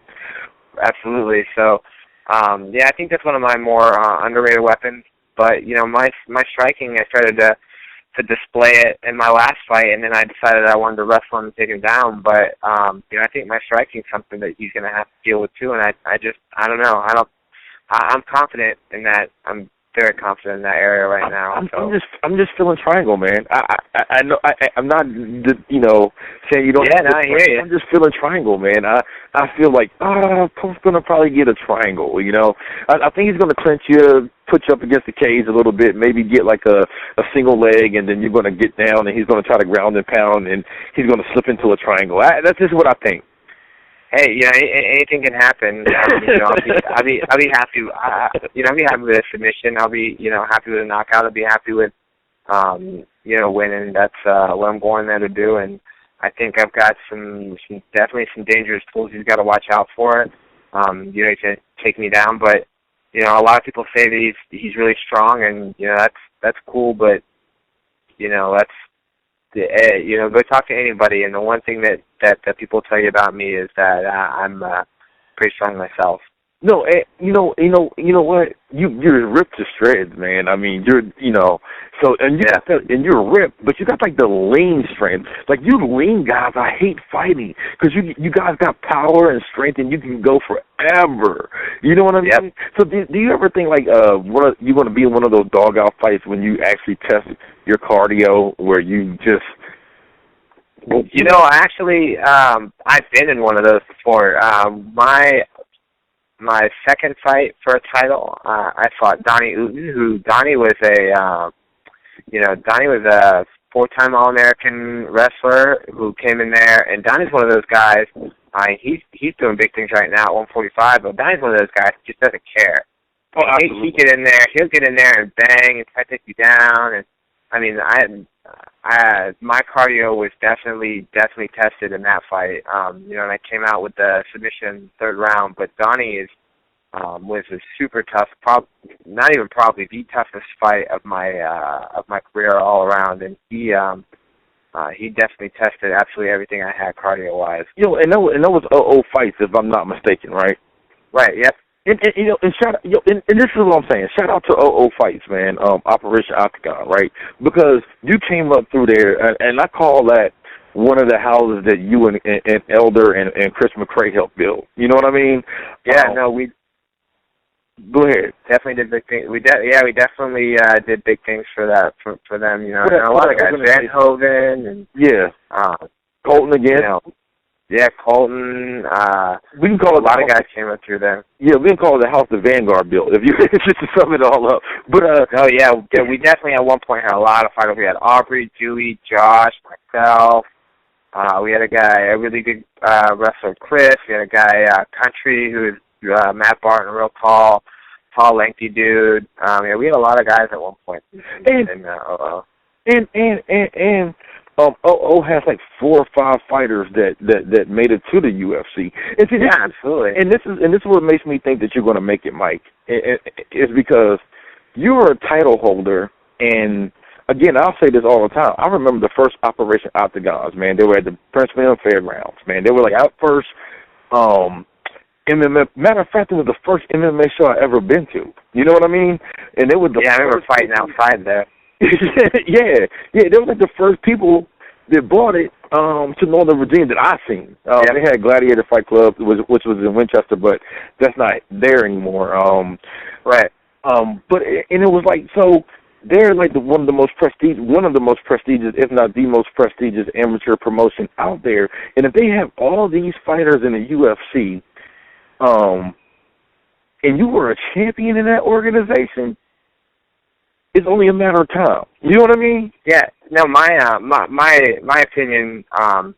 Absolutely. So, I think that's one of my more underrated weapons. But my striking, I started to display it in my last fight, and then I decided I wanted to wrestle him and take him down. But I think my striking is something that he's going to have to deal with too. And I don't know. I'm confident in that. I'm very confident in that area right now. I'm just feeling triangle, man. I know I'm not saying you don't. Yeah, no, I hear you. I'm just feeling triangle, man. I feel like Pope's gonna probably get a triangle. I think he's gonna clinch you, put you up against the cage a little bit, maybe get like a single leg, and then you're gonna get down, and he's gonna try to ground and pound, and he's gonna slip into a triangle. That's just what I think. Hey, anything can happen. I'll be happy. I'll be happy with a submission. I'll be, happy with a knockout. I'll be happy with, winning. That's what I'm going there to do. And I think I've got definitely some dangerous tools he's got to watch out for. To take me down. But a lot of people say that he's really strong, and that's cool. But go talk to anybody, and the one thing that people tell you about me is that I'm pretty strong myself. No, you know what? You're ripped to shreds, man. I mean, you're and you're ripped, but you got like the lean strength. Like you lean guys, I hate fighting because you guys got power and strength, and you can go forever. You know what I mean? Yep. So do you ever think like you want to be in one of those dog out fights when you actually test your cardio, where you just actually, I've been in one of those before. My second fight for a title, I fought Donnie Uten, Donnie was a four-time All-American wrestler who came in there, and Donnie's one of those guys. He's doing big things right now at 145, but Donnie's one of those guys who just doesn't care. Oh, absolutely. He'll get in there and bang and try to take you down, and I mean, my cardio was definitely tested in that fight. And I came out with the submission third round. But Donnie was a super tough, not even probably the toughest fight of my career all around. And he definitely tested absolutely everything I had cardio wise. And that was 00 fights, if I'm not mistaken, right? Right. Yep. And this is what I'm saying. Shout out to 00 Fights, man. Operation Octagon, right? Because you came up through there, and I call that one of the houses that you and Elder and Chris McCrae helped build. You know what I mean? Yeah. We go ahead. Definitely did big things. We definitely did big things for that for them. And a lot of guys, Van Hoven and Colton again. Yeah, Colton. We can call a lot of guys came up through there. Yeah, we can call it the house the Vanguard built. If you just to sum it all up. But we definitely at one point had a lot of fighters. We had Aubrey, Dewey, Josh, myself. We had a really good wrestler, Chris. We had a guy, Country, who is Matt Barton, a real tall, lengthy dude. We had a lot of guys at one point. And 00 has like 4 or 5 fighters that made it to the UFC. And see, absolutely. And this is what makes me think that you're going to make it, Mike. It's because you're a title holder, and again, I'll say this all the time. I remember the first Operation Octagons, man. They were at the Prince William Fairgrounds, man. They were like our first MMA. Matter of fact, it was the first MMA show I ever been to. You know what I mean? And it was I remember fighting outside there. yeah. They were like the first people that bought it to Northern Virginia that I seen. They had Gladiator Fight Club, which was in Winchester, but that's not there anymore. Right. But and it was like, so they're like one of the most prestigious, if not the most prestigious amateur promotion out there. And if they have all these fighters in the UFC, and you were a champion in that organization, it's only a matter of time. You know what I mean? Yeah. No, my opinion, and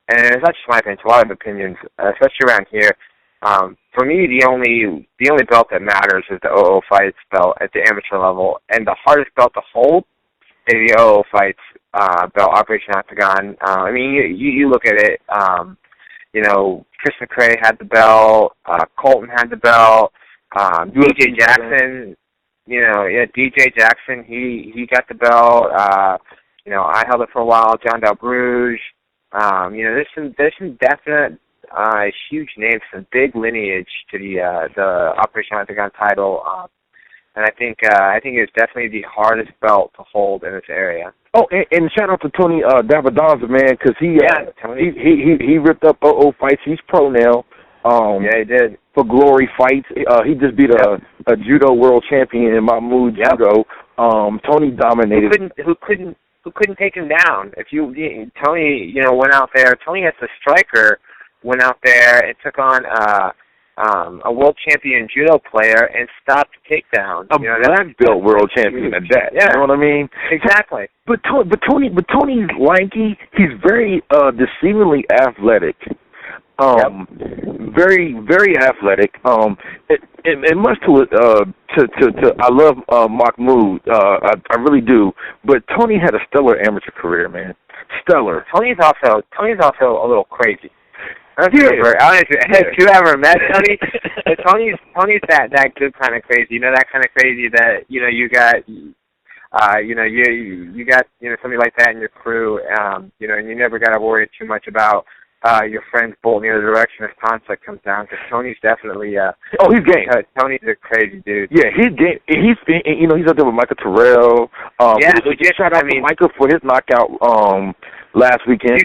it's not just my opinion, it's a lot of opinions, especially around here. For me, the only belt that matters is the OO Fights belt at the amateur level, and the hardest belt to hold is the OO Fights belt, Operation Octagon. I mean, you look at it. Chris McRae had the belt. Colton had the belt. DJ Jackson. DJ Jackson. He got the belt. I held it for a while. John Del Bruges. There's some definite. Huge names, some big lineage to the Operation Octagon title, and I think it's definitely the hardest belt to hold in this area. Oh, and shout out to Tony Davidanza, man, because he ripped up OO Fights. He's pro now. He did for Glory Fights. He just beat a judo world champion in Mahmoud Judo. Tony dominated. Who couldn't take him down? Tony, went out there. Tony as the striker. Went out there and took on a world champion judo player and stopped the takedown. A black belt world champion at that. Yeah. You know what I mean? Exactly. But Tony's lanky. He's very deceivingly athletic. Very, very athletic. And much to I love Mahmoud. I really do. But Tony had a stellar amateur career, man. Stellar. Tony's also a little crazy. I don't know if you ever met Tony. Tony's that good kind of crazy. That kind of crazy that you got you got somebody like that in your crew. And you never got to worry too much about your friends bolting the other direction if conflict comes down. Because Tony's definitely he's game. Tony's a crazy dude. Yeah, he's game. He's out there with Michael Terrell. Shout out to Michael for his knockout last weekend.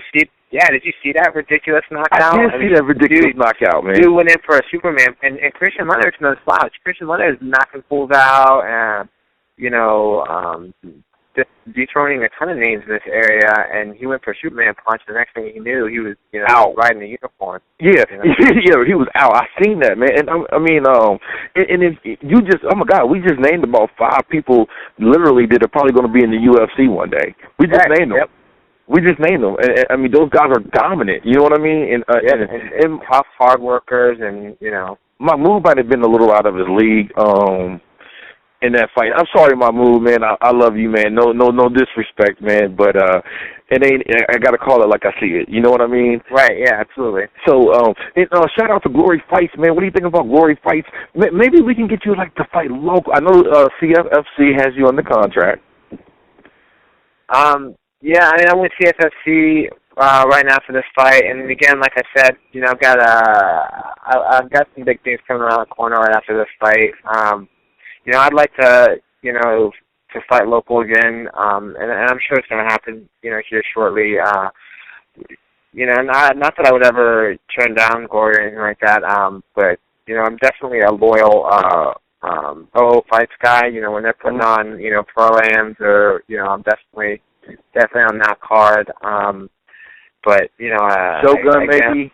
Did you see that ridiculous knockout? I did see that ridiculous knockout, man. Dude went in for a Superman, and Christian Leonard's no slouch. Christian Leonard is knocking fools out, and just dethroning a ton of names in this area, and he went for a Superman punch. The next thing he knew, he was out riding the uniform. Yeah, he was out. I seen that, man. And and if you just, oh my God, we just named about 5 people literally that are probably going to be in the UFC one day. We just named them. Yep. We just named them. I mean, those guys are dominant. You know what I mean? And tough, hard workers, and Mahmoud might have been a little out of his league in that fight. I'm sorry, Mahmoud, man. I love you, man. No disrespect, man. But it ain't. I gotta call it like I see it. You know what I mean? Right. Yeah. Absolutely. So, shout out to Glory Fights, man. What do you think about Glory Fights? Maybe we can get you to fight local. I know CFFC has you on the contract. Yeah, I mean, I'm with CFFC right now for this fight, and again, like I said, I've got some big things coming around the corner right after this fight. I'd like to fight local again, and I'm sure it's going to happen, here shortly. Not that I would ever turn down Glory or anything like that, but I'm definitely a loyal OO Fights guy. When they're putting on pro-ams, or I'm definitely on that card. But Shogun maybe.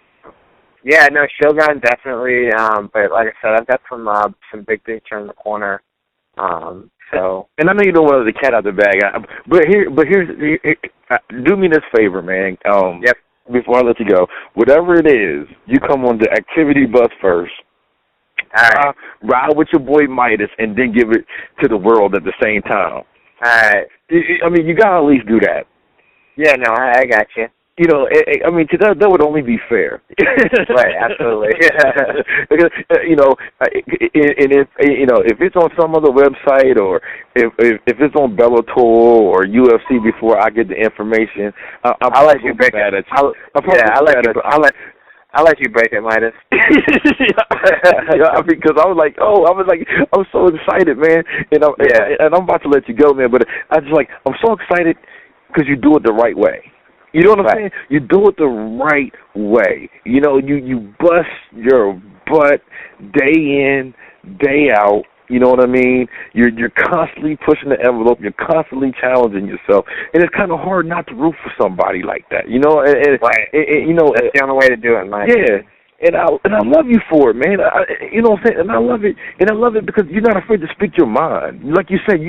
Yeah, no, Shogun definitely. But like I said, I've got some big things turning the corner. So. And I know you don't want the cat out the bag, but here's do me this favor, man. Yep. Before I let you go, whatever it is, you come on the activity bus first. All right. Ride with your boy Midas, and then give it to the world at the same time. All right. I mean, you gotta at least do that. Yeah, no, I got you. I mean, that would only be fair. Right, absolutely. Because if it's on some other website, or if it's on Bellator or UFC before I get the information, I'll let you break it. I'll let you break it, Midas. Yeah, because I was so excited, man, and I'm about to let you go, man. But I'm so excited because you do it the right way. You know what I'm saying? You do it the right way. You know, you bust your butt day in, day out. You know what I mean? You're constantly pushing the envelope. You're constantly challenging yourself, and it's kind of hard not to root for somebody like that. You know, you know, that's the only way to do it, Mike. Yeah. And I love you for it, man. You know what I'm saying? And I love it because you're not afraid to speak your mind. Like you said,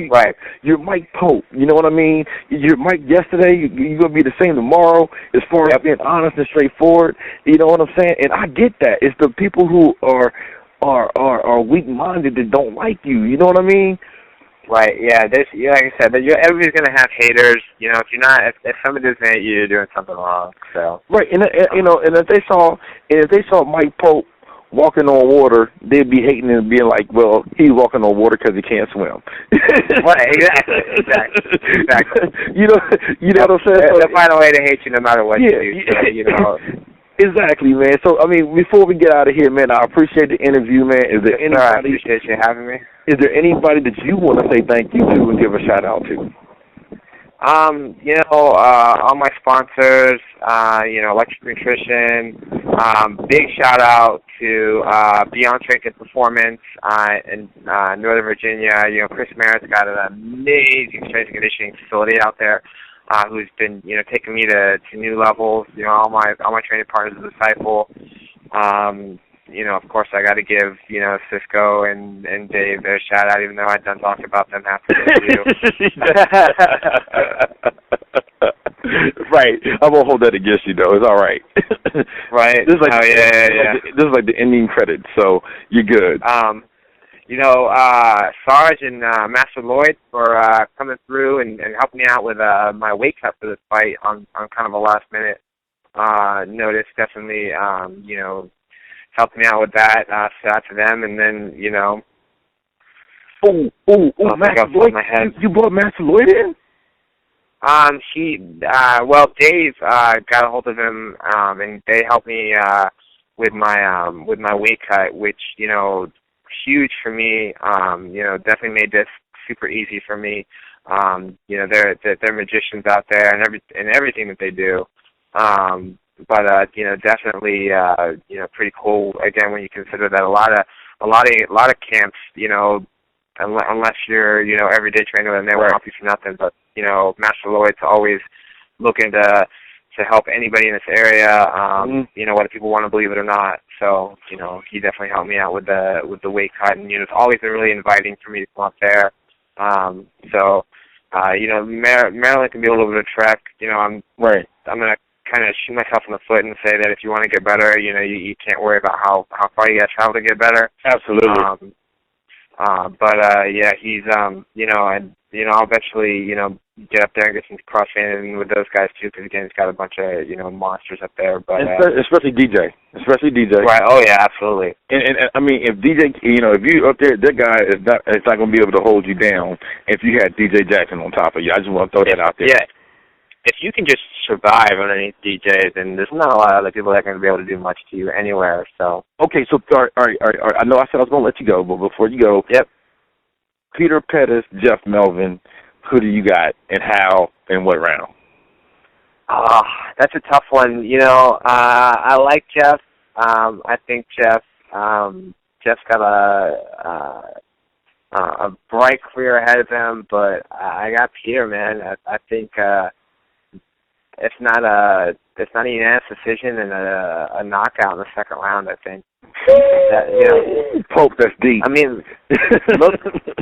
you're Mike Pope. You know what I mean? You're Mike yesterday. You're gonna be the same tomorrow. As far as being honest and straightforward. You know what I'm saying? And I get that. It's the people who are weak-minded that don't like you. You know what I mean? Right. Yeah. Like I said, everybody's gonna have haters. You know, if somebody doesn't hate you, you're doing something wrong. So. Right. And you know, and if they saw Mike Pope walking on water, they'd be hating and being like, well, he's walking on water because he can't swim. Right. Exactly. You know what I'm saying? They'll find a way to hate you no matter what you do. So, you know. Exactly, man. So, I mean, before we get out of here, man, I appreciate the interview, man. Is there anybody? I appreciate you having me. Is there anybody that you want to say thank you to and give a shout out to? You know, all my sponsors, you know, Electric Nutrition. Big shout out to Beyond Strength and Performance in Northern Virginia. You know, Chris Merritt's got an amazing strength and conditioning facility out there. Who's been, you know, taking me to new levels. You know, all my training partners are Disciple. You know, of course, I got to give, you know, Cisco and Dave their shout out, even though I done talked about them half the interview. Right. I won't hold that against you, though. It's all right. Right. This is this is like the ending credits, so you're good. You know, Sarge and Master Lloyd for coming through and helping me out with my weight cut for this fight on kind of a last minute notice. Definitely, you know, helped me out with that. Shout out to them, and then, you know. Master Lloyd. You brought Master Lloyd in? Dave got a hold of him, and they helped me with my weight cut, which, you know, huge for me. You know, definitely made this super easy for me. You know, they're magicians out there and everything that they do. But you know, definitely you know, pretty cool. Again, when you consider that a lot of camps, you know, unless you're, you know, everyday trainer, and they won't help you for nothing. But, you know, Master Lloyd's always looking to help anybody in this area. You know, whether people want to believe it or not. So, you know, he definitely helped me out with the weight cut, and, you know, it's always been really inviting for me to come up there. So, you know, Maryland can be a little bit of a trek. You know, I'm gonna kind of shoot myself in the foot and say that if you want to get better, you know, you can't worry about how far you got to travel to get better. Absolutely. Yeah, he's you know, and, you know, I'll eventually, you know, get up there and get some cross training with those guys too, because, again, he's got a bunch of, you know, monsters up there. But especially DJ. Right. Oh yeah, absolutely. And I mean, if DJ, you know, if you up there, that guy is not going to be able to hold you down if you had DJ Jackson on top of you. I just want to throw that out there. Yeah. If you can just survive underneath DJ, then there's not a lot of other people that are going to be able to do much to you anywhere. So. Okay. So all right. I know I said I was going to let you go, but before you go. Yep. Peter Pettis, Jeff Melvin, who do you got, and how, and what round? That's a tough one. You know, I like Jeff. I think Jeff's got a bright career ahead of him, but I got Peter, man. I think it's not a unanimous decision and a knockout in the second round, I think. That, you know, Pope, that's deep. I mean,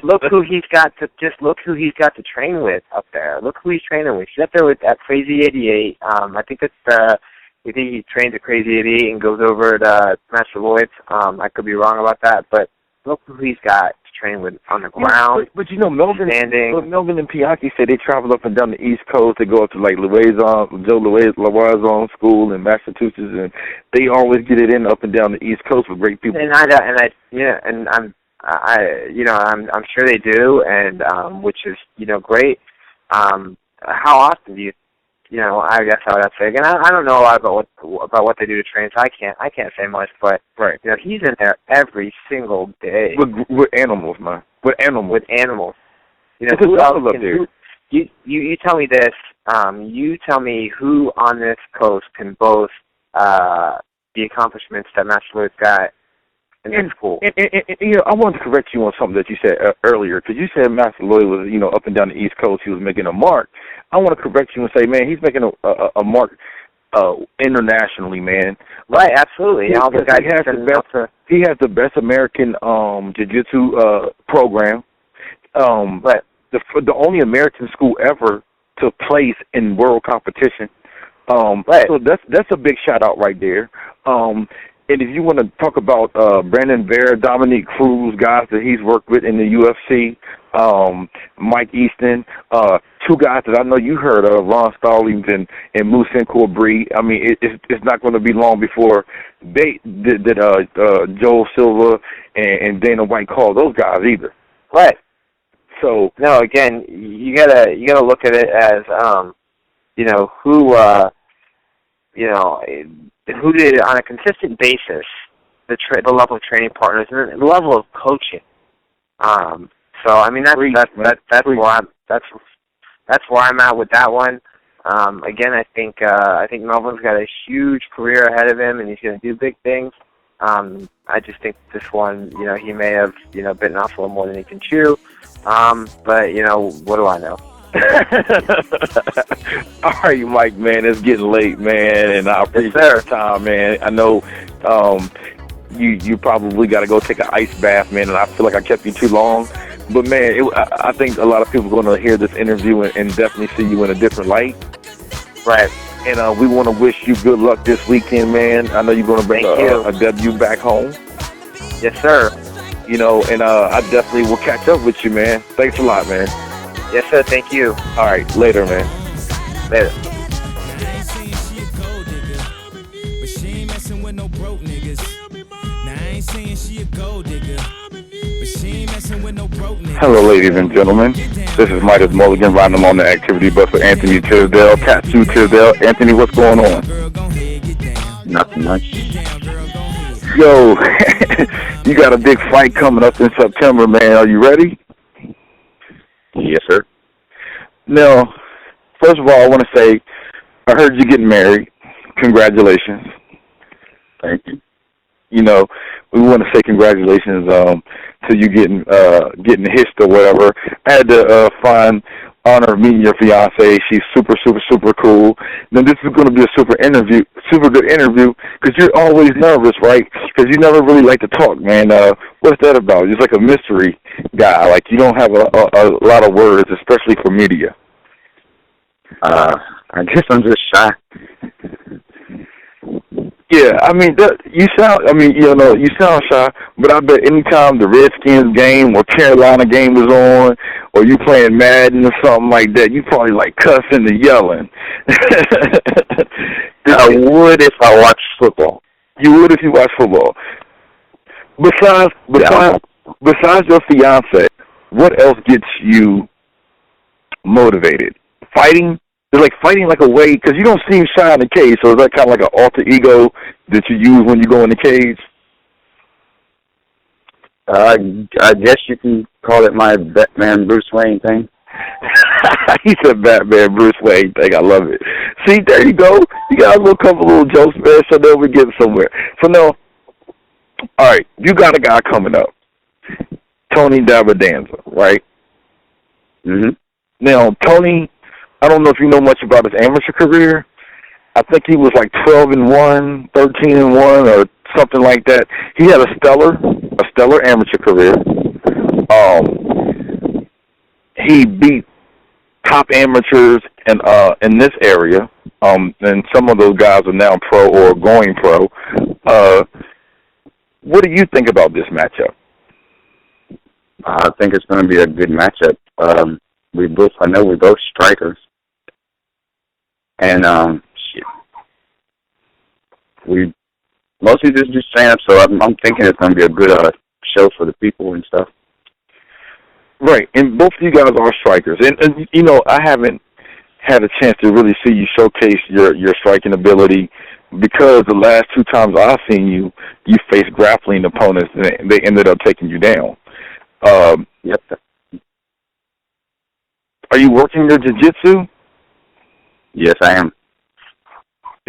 look who he's got to train with up there. Look who he's training with. He's up there with that Crazy 88. I think it's you think he trains at Crazy 88 and goes over to Master Lloyd's. I could be wrong about that, but look who he's got to train with on the ground. But you know, Melvin and Pianki said they travel up and down the East Coast. They go up to like Joe Loizon School in Massachusetts, and they always get it in up and down the East Coast with great people. I'm sure they do, and which is, you know, great. How often do you I guess I would have to say. Again, I don't know a lot about what they do to train, so I can't say much. But right, he's in there every single day with animals, man. With animals. Who else can do? You tell me this. You tell me who on this coast can boast the accomplishments that Master Lloyd's got in school. And I wanted to correct you on something that you said earlier, because you said Master Lloyd was, up and down the East Coast, he was making a mark. I want to correct you and say, man, he's making a mark internationally, man. Right, absolutely. He has the best American jiu-jitsu program. But the only American school ever to place in world competition. Right. So that's a big shout out right there. And if you want to talk about Brandon Vera, Dominique Cruz, guys that he's worked with in the UFC, Mike Easton, two guys that I know you heard of, Ron Stallings and Musin Corbry. I mean, it's not going to be long before they did Joel Silva and Dana White call those guys either. Right. So no, again, you gotta look at it as who did on a consistent basis the level of training partners and the level of coaching. So I mean that's where I'm at with that one. Again, I think Melvin's got a huge career ahead of him, and he's going to do big things. I just think this one, he may have, bitten off a little more than he can chew. But what do I know? All right, Mike, man, it's getting late, man, and I appreciate your time, man. I know you probably got to go take an ice bath, man, and I feel like I kept you too long. But, man, I think a lot of people are going to hear this interview and definitely see you in a different light. Right. And we want to wish you good luck this weekend, man. I know you're going to bring a W back home. Yes, sir. And I definitely will catch up with you, man. Thanks a lot, man. Yes, sir. Thank you. All right. Later, man. Later. Hello, ladies and gentlemen. This is Midas Mulligan riding on the activity bus for Anthony Tisdale, Tattoo Tisdale. Anthony, what's going on? Nothing much. Yo, you got a big fight coming up in September, man. Are you ready? Yes, sir. Now, first of all, I want to say, I heard you getting married. Congratulations. Thank you. We want to say congratulations to you getting hitched or whatever. I had the fun honor of meeting your fiance. She's super, super, super cool. Now, this is going to be a super good interview, because you're always nervous, right? Because you never really like to talk, man. What's that about? You're like a mystery guy. Like, you don't have a lot of words, especially for media. I guess I'm just shy. Yeah, I mean, you sound shy, but I bet anytime the Redskins game or Carolina game was on, or you playing Madden or something like that, you probably like cussing and yelling. I would if I watched football. You would if you watched football. Besides your fiance, what else gets you motivated? Fighting? It's like fighting like a way, because you don't seem shy in the cage, so is that kind of like an alter ego that you use when you go in the cage? I guess you can call it my Batman Bruce Wayne thing. He said Batman Bruce Wayne thing. I love it. See, there you go. You got a couple little jokes, man, so then we get somewhere. So now, all right, you got a guy coming up, Tony Dabadanza, right? Mm-hmm. Now, Tony, I don't know if you know much about his amateur career. I think he was like 12-1, 13-1, or something like that. He had a stellar amateur career. He beat top amateurs in this area, and some of those guys are now pro or going pro. What do you think about this matchup? I think it's going to be a good matchup. I know we're both strikers. And we mostly just do stand-up, so I'm thinking it's going to be a good show for the people and stuff. Right, and both of you guys are strikers. And I haven't had a chance to really see you showcase your striking ability, because the last 2 times I've seen you, you faced grappling opponents and they ended up taking you down. Yep. Are you working your jiu-jitsu? Yes, I am.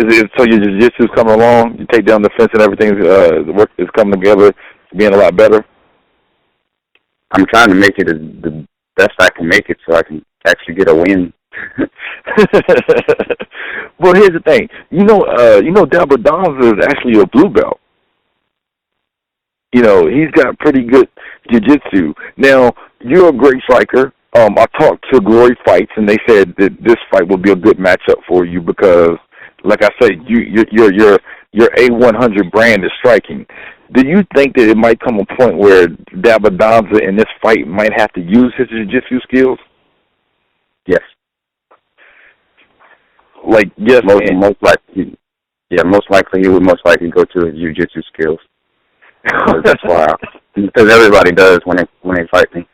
So your jiu-jitsu's coming along? You take down the fence and everything, the work is coming together, being a lot better? I'm trying to make it the best I can make it so I can actually get a win. Well, here's the thing. Dalbert is actually a blue belt. He's got pretty good jiu-jitsu. Now, you're a great striker. I talked to Glory Fights, and they said that this fight will be a good matchup for you because, like I said, your A100 brand is striking. Do you think that it might come a point where Dabadonza in this fight might have to use his jiu-jitsu skills? Yes. Yes, most likely. Yeah, most likely he would most likely go to his jiu-jitsu skills. That's why, because everybody does when they fight me.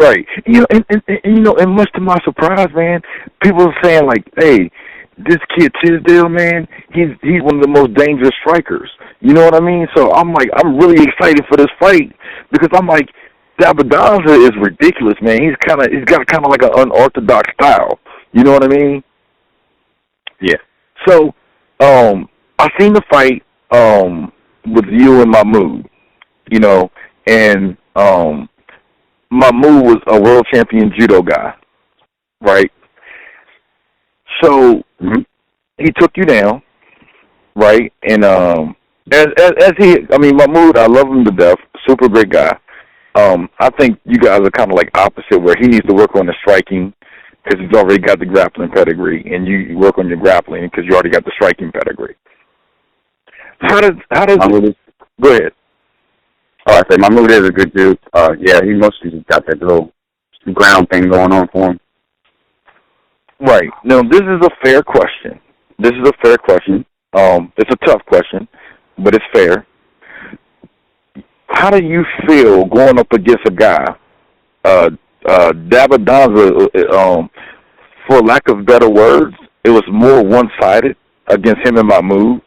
Right. And much to my surprise, man, people are saying hey, this kid Tisdale, man, he's one of the most dangerous strikers. You know what I mean? So I'm really excited for this fight because I'm Dabadonza is ridiculous, man. He's got kind of like an unorthodox style. You know what I mean? Yeah. So, I seen the fight with you and Mahmoud, and Mahmoud was a world champion judo guy, right? So he took you down, right? And Mahmoud, I love him to death, super great guy. I think you guys are kind of opposite, where he needs to work on the striking because he's already got the grappling pedigree, and you work on your grappling because you already got the striking pedigree. How does go ahead. Oh, I say Mahmoud is a good dude. Yeah, he mostly just got that little ground thing going on for him. Right. Now, this is a fair question. It's a tough question, but it's fair. How do you feel going up against a guy, Dabadonza, for lack of better words, it was more one-sided against him and Mahmoud,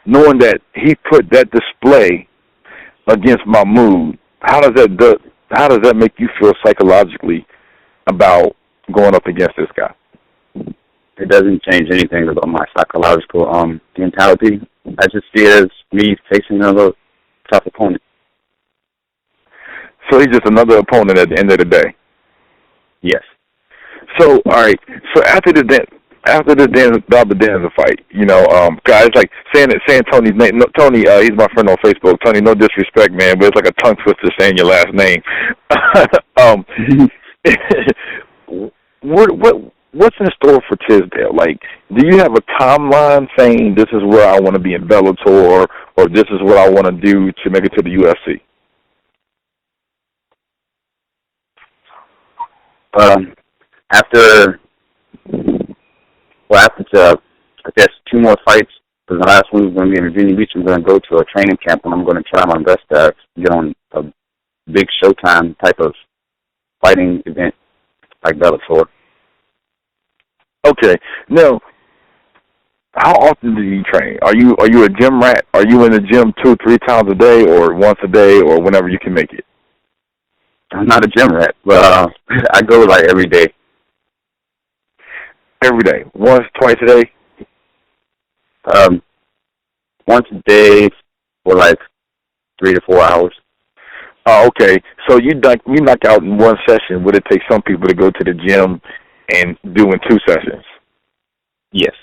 knowing that he put that display against Mahmoud. How does that make you feel psychologically about going up against this guy? It doesn't change anything about my psychological mentality. I just see it as me facing another tough opponent. So he's just another opponent at the end of the day? Yes. So, all right. So after the Danza fight, guys saying Tony's name. No, Tony, he's my friend on Facebook. Tony, no disrespect, man, but it's like a tongue twister saying your last name. What's in store for Tisdale? Do you have a timeline saying this is where I want to be in Bellator, or this is what I want to do to make it to the UFC? After I guess 2 more fights, because the last one is going to be in Virginia Beach. I'm going to go to a training camp, and I'm going to try my best to get on a big Showtime type of fighting event like Bellator. Okay. Now, how often do you train? Are you a gym rat? Are you in the gym 2-3 times a day, or once a day, or whenever you can make it? I'm not a gym rat, but I go every day. Every day, once, twice a day. Once a day for 3 to 4 hours. Oh, okay. So you knock out in one session. Would it take some people to go to the gym and do in 2 sessions? Yes.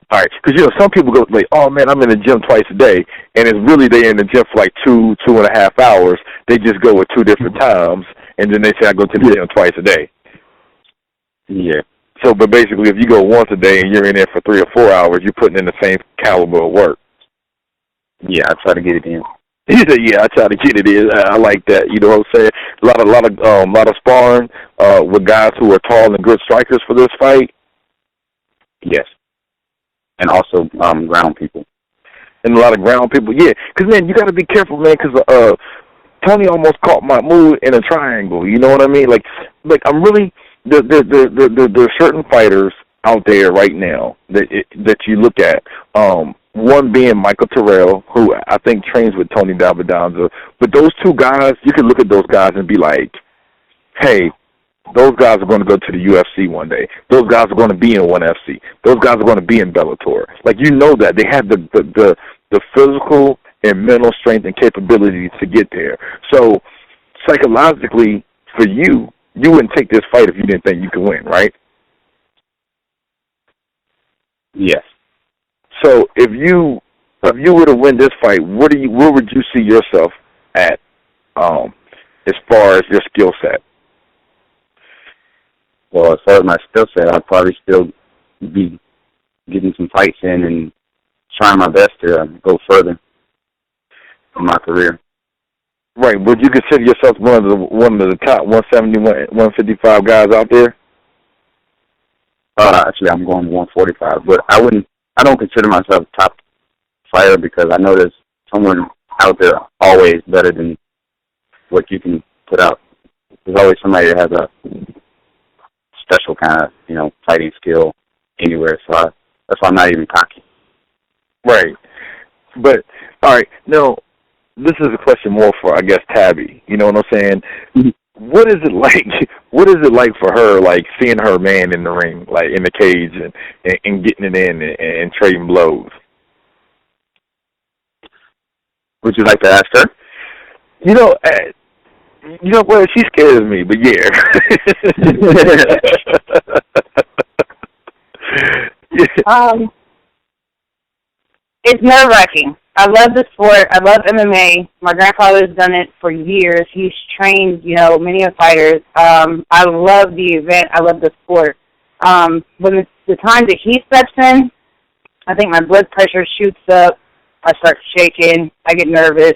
All right, because some people go oh man, I'm in the gym twice a day, and it's really they're in the gym for 2.5 hours. They just go at 2 different times, and then they say I go to the gym twice a day. Yeah. So, but basically, if you go once a day and you're in there for 3 or 4 hours, you're putting in the same caliber of work. Yeah, I try to get it in. He said, "Yeah, I try to get it in." I like that. You know what I'm saying? A lot of sparring with guys who are tall and good strikers for this fight. Yes, and also ground people. And a lot of ground people, yeah. Because man, you got to be careful, man. Because Tony almost caught Mahmoud in a triangle. You know what I mean? I'm really there are certain fighters out there right now that you look at. One being Michael Terrell, who I think trains with Tony Davidanza. But those two guys, you can look at those guys and be like, hey, those guys are going to go to the UFC one day. Those guys are going to be in ONE FC. Those guys are going to be in Bellator. Like, you know that. They have the physical and mental strength and capability to get there. So, psychologically, for you wouldn't take this fight if you didn't think you could win, right? Yes. So if you were to win this fight, where would you see yourself at, as far as your skill set? Well, as far as my skill set, I'd probably still be getting some fights in and trying my best to go further in my career. Right. Would you consider yourself one of the top 170, 155 guys out there? Actually, I'm going 145, but I don't consider myself a top fighter because I know there's someone out there always better than what you can put out. There's always somebody that has a special kind of, fighting skill anywhere. So that's why I'm not even cocky. Right. But, all right, now, this is a question more for, I guess, Tabby. You know what I'm saying? Mm-hmm. What is it like for her, like, seeing her man in the ring, like, in the cage and getting it in and trading blows? Would you like to ask her? Well, she scares me, but yeah. It's nerve-wracking. I love the sport. I love MMA. My grandfather's done it for years. He's trained, many of fighters. I love the event. I love the sport. When it's the time that he steps in, I think my blood pressure shoots up. I start shaking. I get nervous.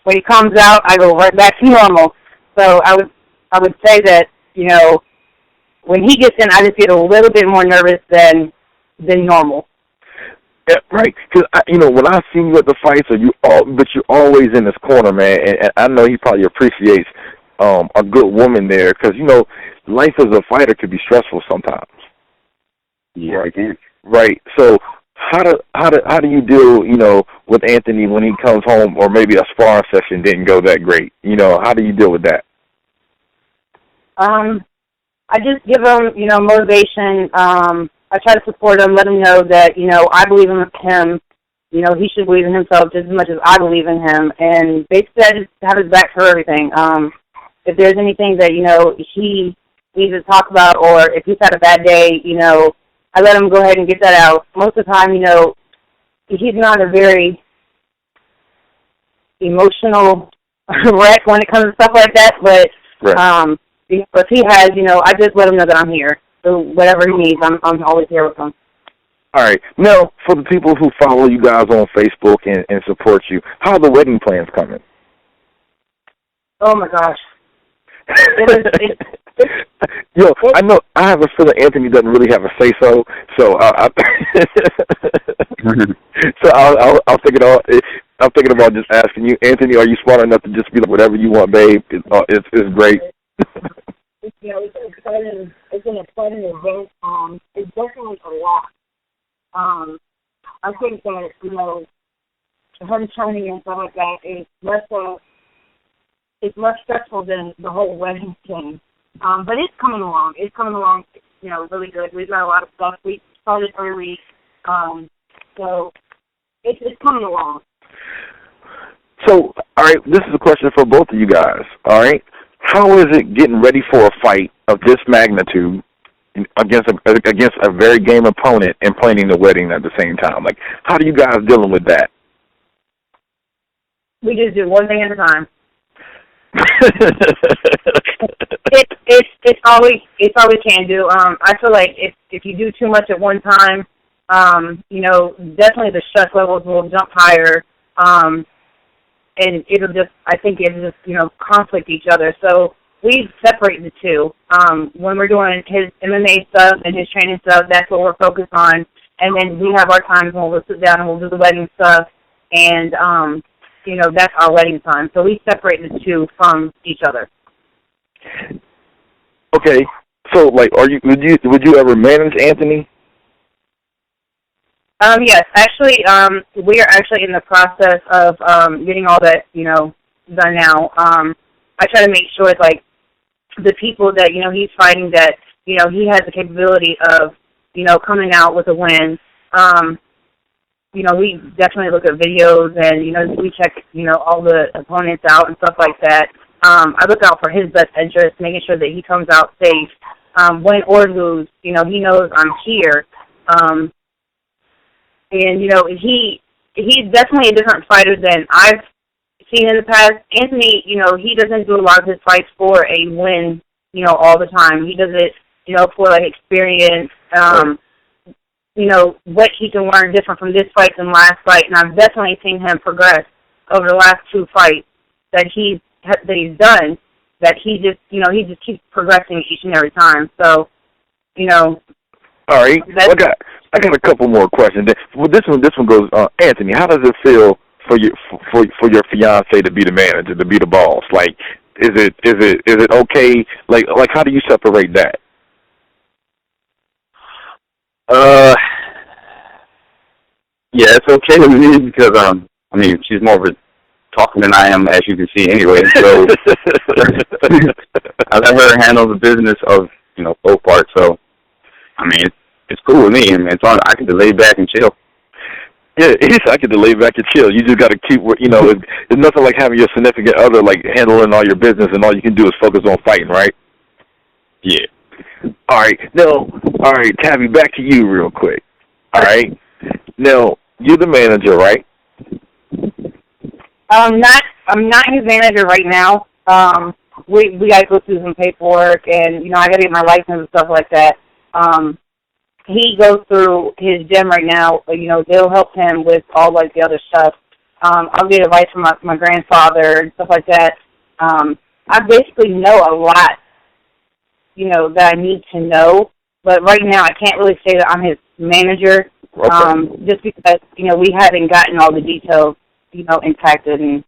When he comes out, I go right back to normal. So I would say that, when he gets in, I just get a little bit more nervous than normal. Yeah, right. Because when I see you at the fights, but you're always in this corner, man. And I know he probably appreciates a good woman there, because life as a fighter could be stressful sometimes. Yeah, I can. Right. So how do you deal, with Anthony when he comes home, or maybe a sparring session didn't go that great? How do you deal with that? I just give him, motivation. I try to support him, let him know that, I believe in him. He should believe in himself just as much as I believe in him. And basically, I just have his back for everything. If there's anything that, he needs to talk about, or if he's had a bad day, I let him go ahead and get that out. Most of the time, he's not a very emotional wreck when it comes to stuff like that. But right. If he has, I just let him know that I'm here. So whatever he needs, I'm always here with him. All right. Now, for the people who follow you guys on Facebook and support you, how are the wedding plans coming? Oh, my gosh. I know. I have a feeling Anthony doesn't really have a say-so, so I'll think it all. I'm thinking about just asking you, Anthony, are you smart enough to just be like, whatever you want, babe? It's great. It's an exciting event. It's definitely a lot. I think that, him training and stuff like that is it's less stressful than the whole wedding thing. But it's coming along. It's coming along, really good. We've got a lot of stuff. We started early. So it's coming along. So, all right, this is a question for both of you guys, all right? How is it getting ready for a fight of this magnitude against a very game opponent and planning the wedding at the same time? Like, how do you guys dealing with that? We just do one thing at a time. It's all we can do. I feel like if you do too much at one time, definitely the stress levels will jump higher. And it'll just conflict each other. So we separate the two. When we're doing his MMA stuff and his training stuff, that's what we're focused on. And then we have our times when we'll sit down and we'll do the wedding stuff. And, that's our wedding time. So we separate the two from each other. Okay. So, like, would you ever manage Anthony? Yes, actually, we are actually in the process of getting all that, done now. I try to make sure it's like the people that, he's fighting that, he has the capability of, coming out with a win. We definitely look at videos and, we check, all the opponents out and stuff like that. I look out for his best interest, making sure that he comes out safe. Win or lose, he knows I'm here. And, he's definitely a different fighter than I've seen in the past. Anthony, he doesn't do a lot of his fights for a win, all the time. He does it, for, like, experience, what he can learn different from this fight than last fight. And I've definitely seen him progress over the last 2 fights that he's done, that he just keeps progressing each and every time. So, All right, I got a couple more questions. Well, this one goes, Anthony. How does it feel for your fiance to be the manager, to be the boss? Like, is it okay? Like how do you separate that? Yeah, it's okay with me because she's more of a talker than I am, as you can see anyway. So I let her handle the business of both parts. So it's cool with me. I can lay back and chill. Yeah, I can lay back and chill. You just got to keep, it's nothing like having your significant other, like, handling all your business and all you can do is focus on fighting, right? Yeah. All right. Now, Tabby, back to you real quick. All right. Now, you're the manager, right? I'm not his manager right now. We got to go through some paperwork, and, I got to get my license and stuff like that. He goes through his gym right now. They'll help him with all, like, the other stuff. I'll get advice from my grandfather and stuff like that. I basically know a lot, that I need to know. But right now I can't really say that I'm his manager, just because, we haven't gotten all the details, impacted and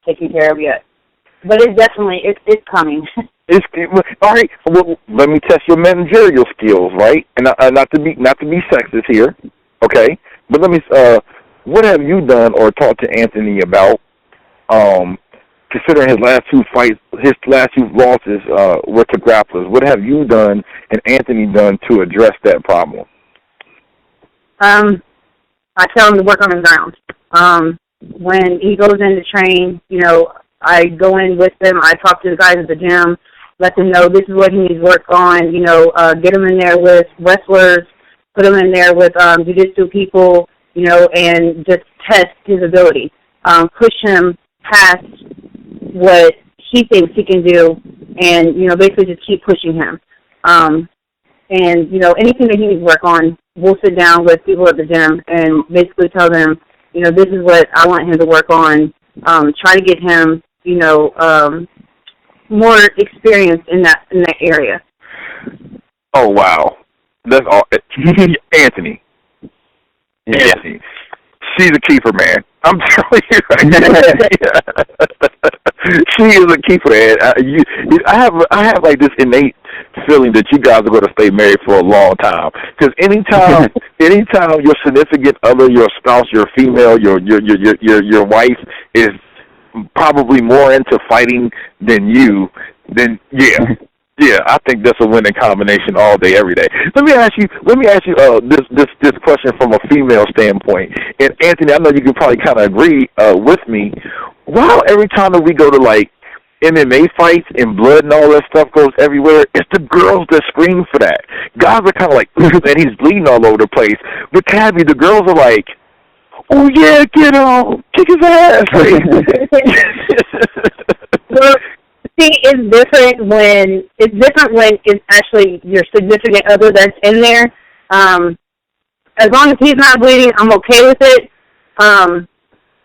taken care of yet. But it's definitely, it's coming. All right. Well, let me test your managerial skills, right? And not to be sexist here, okay? But let me. What have you done or talked to Anthony about? Considering his last 2 fights, his last 2 losses were to grapplers. What have you done and Anthony done to address that problem? I tell him to work on the ground. When he goes in to train, I go in with him. I talk to the guys at the gym, let them know this is what he needs work on. Get him in there with wrestlers, put him in there with jiu-jitsu people, and just test his ability. Push him past what he thinks he can do, and basically just keep pushing him. And anything that he needs work on, we'll sit down with people at the gym and basically tell them, this is what I want him to work on. Try to get him, more experience in that area. Oh wow, that's all. Anthony. Yeah. Anthony. She's a keeper, man. I'm telling you right she is a keeper, man. I have like this innate feeling that you guys are going to stay married for a long time. Because anytime your significant other, your spouse, your female, your wife is probably more into fighting than you, then yeah, I think that's a winning combination all day, every day. Let me ask you this question from a female standpoint. And Anthony, I know you can probably kind of agree with me. Why every time that we go to like MMA fights and blood and all that stuff goes everywhere, it's the girls that scream for that. Guys are kind of like, and he's bleeding all over the place. But Tabby, the girls are like, oh yeah, get him, kick his ass. Well, see, it's different when it's actually your significant other that's in there. As long as he's not bleeding, I'm okay with it.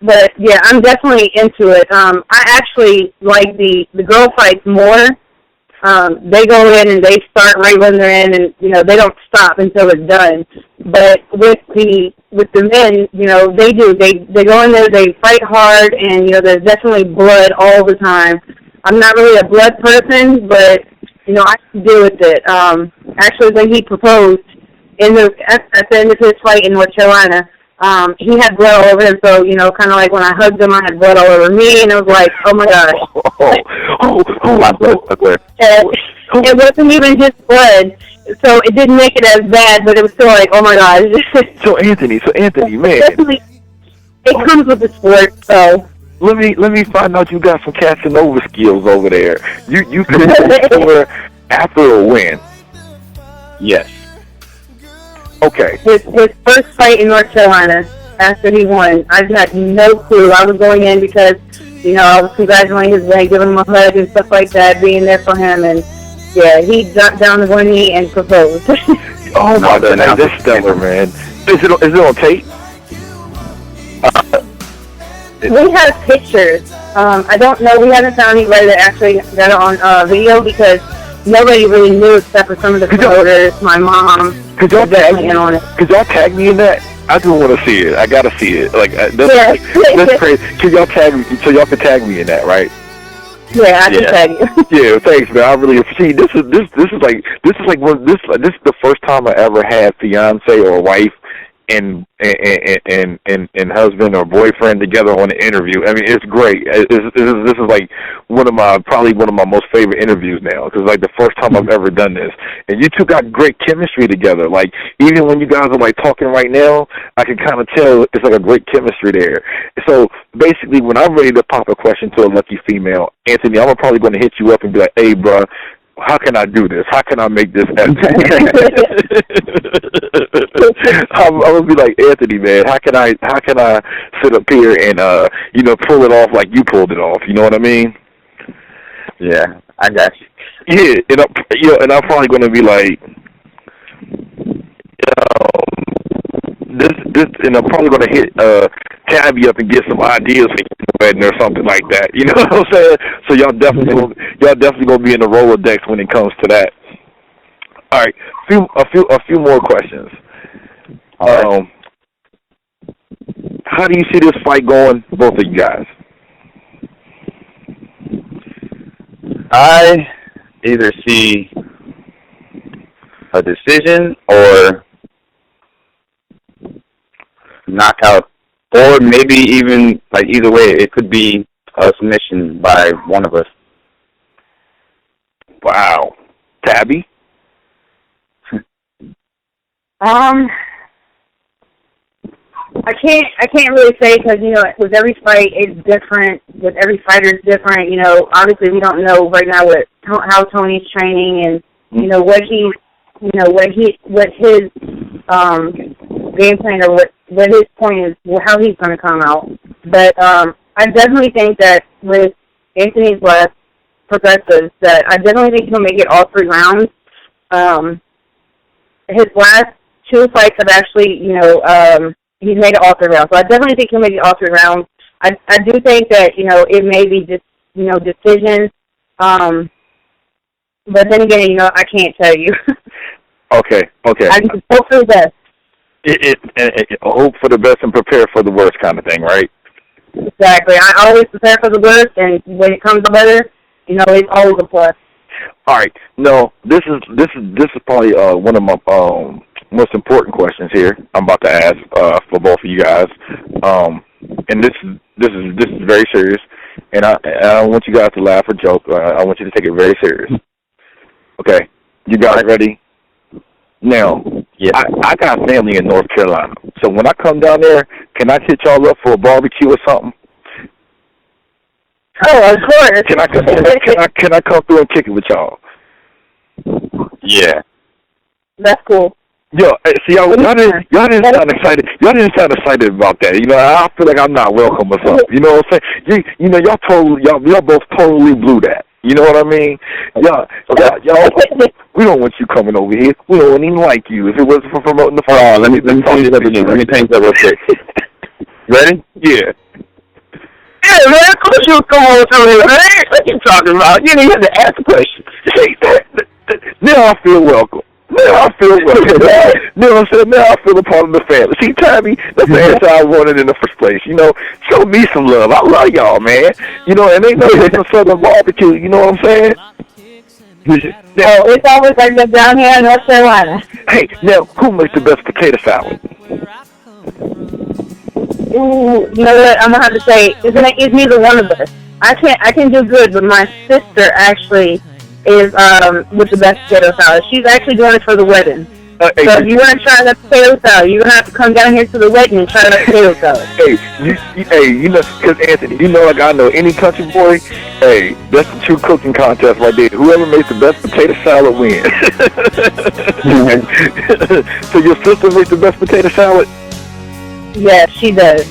But yeah, I'm definitely into it. I actually like the girl fights more. They go in and they start right when they're in, and they don't stop until it's done. But with the men, they go in there, they fight hard, and there's definitely blood all the time. I'm not really a blood person, but I could deal with it. Actually, when he proposed at the end of his fight in North Carolina, he had blood all over him. So, kind of like when I hugged him, I had blood all over me, and it was like, oh my gosh. It wasn't even just blood, so it didn't make it as bad, but it was still like, oh my gosh. So Anthony, man. It comes with the sport, so. Let me find out you got some Casanova skills over there. You can score after a win. Yes. Okay. His first fight in North Carolina, after he won, I had no clue. I was going in because, I was congratulating his win, giving him a hug and stuff like that, being there for him, and yeah, he dropped down to one knee and proposed. Oh my goodness, that's stellar, man. Is it on tape? We have pictures. I don't know. We haven't found anybody that actually got it on video because nobody really knew except for some of the promoters, my mom. Could y'all tag me in that? I just want to see it. I gotta see it. That's crazy. Could y'all tag me so y'all can tag me in that, right? Yeah, I can tag you. Yeah, thanks, man. I really appreciate. This is the first time I ever had fiance or wife and husband or boyfriend together on an interview. I mean, it's great. This is like probably one of my most favorite interviews now, because like the first time I've ever done this. And you two got great chemistry together. Like even when you guys are like talking right now, I can kind of tell it's like a great chemistry there. So basically, when I'm ready to pop a question to a lucky female, Anthony, I'm probably going to hit you up and be like, "Hey, bro, how can I do this? How can I make this happen?" I'm gonna be like, Anthony, man, how can I sit up here and pull it off like you pulled it off? You know what I mean? Yeah, I got you. Yeah, and I'm probably gonna be like, this, and I'm probably gonna hit Tabby up and get some ideas for the wedding or something like that. You know what I'm saying? So y'all definitely gonna be in the Rolodex when it comes to that. All right, a few more questions. Right. How do you see this fight going, both of you guys? I either see a decision or knockout, or maybe even, like, either way, it could be a submission by one of us. Wow. Tabby? I can't really say because, with every fight it's different. With every fighter it's different. Obviously we don't know right now how Tony's training and what his game plan or what his point is, how he's going to come out. But I definitely think that with Anthony's last progressives, that I definitely think he'll make it all 3 rounds. His last 2 fights have actually, he's made it all 3 rounds. So I definitely think he'll make it all 3 rounds. I do think that, it may be just, decisions. But then again, I can't tell you. Okay. I just hope for the best. Hope for the best and prepare for the worst kind of thing, right? Exactly. I always prepare for the worst, and when it comes to better, it's always a plus. All right. No, this is probably one of my most important questions here I'm about to ask for both of you guys. And this is very serious, and I don't want you guys to laugh or joke. I want you to take it very serious. Okay, you guys ready? Now, yeah. I got family in North Carolina, so when I come down there, can I hit y'all up for a barbecue or something? Oh, of course. Can I come through and kick it with y'all? Yeah. That's cool. Yo, see, y'all didn't sound excited. Y'all didn't sound excited about that. I feel like I'm not welcome or something. You know what I'm saying? Y'all both totally blew that. You know what I mean? Y'all, we don't want you coming over here. We don't even like you if it wasn't for promoting the fight. Let me change it up again. Let me change that real quick. Ready? Yeah. Yeah, man, of course you'll come over through here, man. What you talking about? You didn't have to ask the question. See, now I feel welcome. Now I feel welcome. Now I feel a part of the family. See, Tabby, that's the answer I wanted in the first place. Show me some love. I love y'all, man. And ain't nothing like a Southern barbecue. You know what I'm saying? Now, it's always like that down here in North Carolina. hey, now, who makes the best potato salad? Ooh, you know what? I'm gonna have to say it's neither one of us. I can do good, but my sister actually is with the best potato salad. She's actually doing it for the wedding. Hey, so if you want to try that potato salad, you're gonna have to come down here to the wedding and try that potato salad. Hey, you know, because Anthony, you know, like I know any country boy. Hey, that's the true cooking contest right there. Whoever makes the best potato salad wins. So your sister makes the best potato salad? Yes, she does.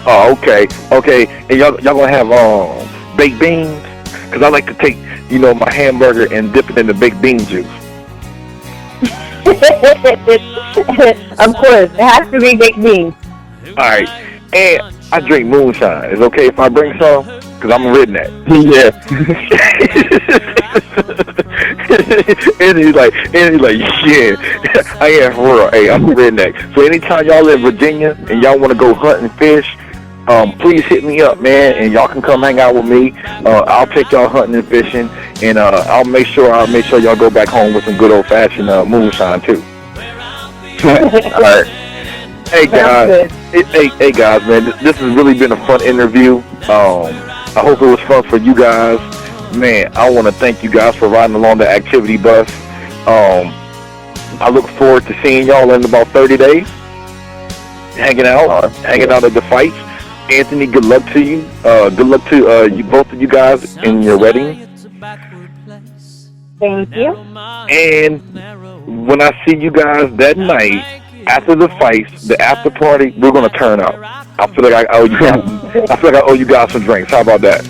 Oh, okay. And y'all gonna have baked beans? Because I like to take, you know, my hamburger and dip it in the baked bean juice. Of course, it has to be baked beans. All right, and I drink moonshine. Is it okay if I bring some? Because I'm a redneck. Yeah. and he's like, yeah, I am for real. Hey, I'm a redneck. So anytime y'all in Virginia and y'all want to go hunt and fish, please hit me up, man, and y'all can come hang out with me. I'll take y'all hunting and fishing, and I'll make sure y'all go back home with some good old-fashioned moonshine too. All right. Hey guys, hey guys, man, this has really been a fun interview. I hope it was fun for you guys. Man, I want to thank you guys for riding along the activity bus. I look forward to seeing y'all in about 30 days. Hanging out at the fights. Anthony, good luck to you. Good luck to you, both of you guys in your wedding. Thank you. And when I see you guys that night, after the fights, the after party, we're gonna turn up. I feel like I owe you guys. I feel like I owe you guys some drinks. How about that?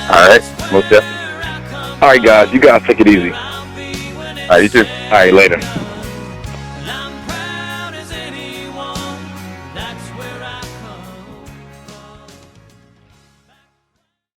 All right, most definitely. All right, guys. You guys take it easy. All right, you too. All right, later.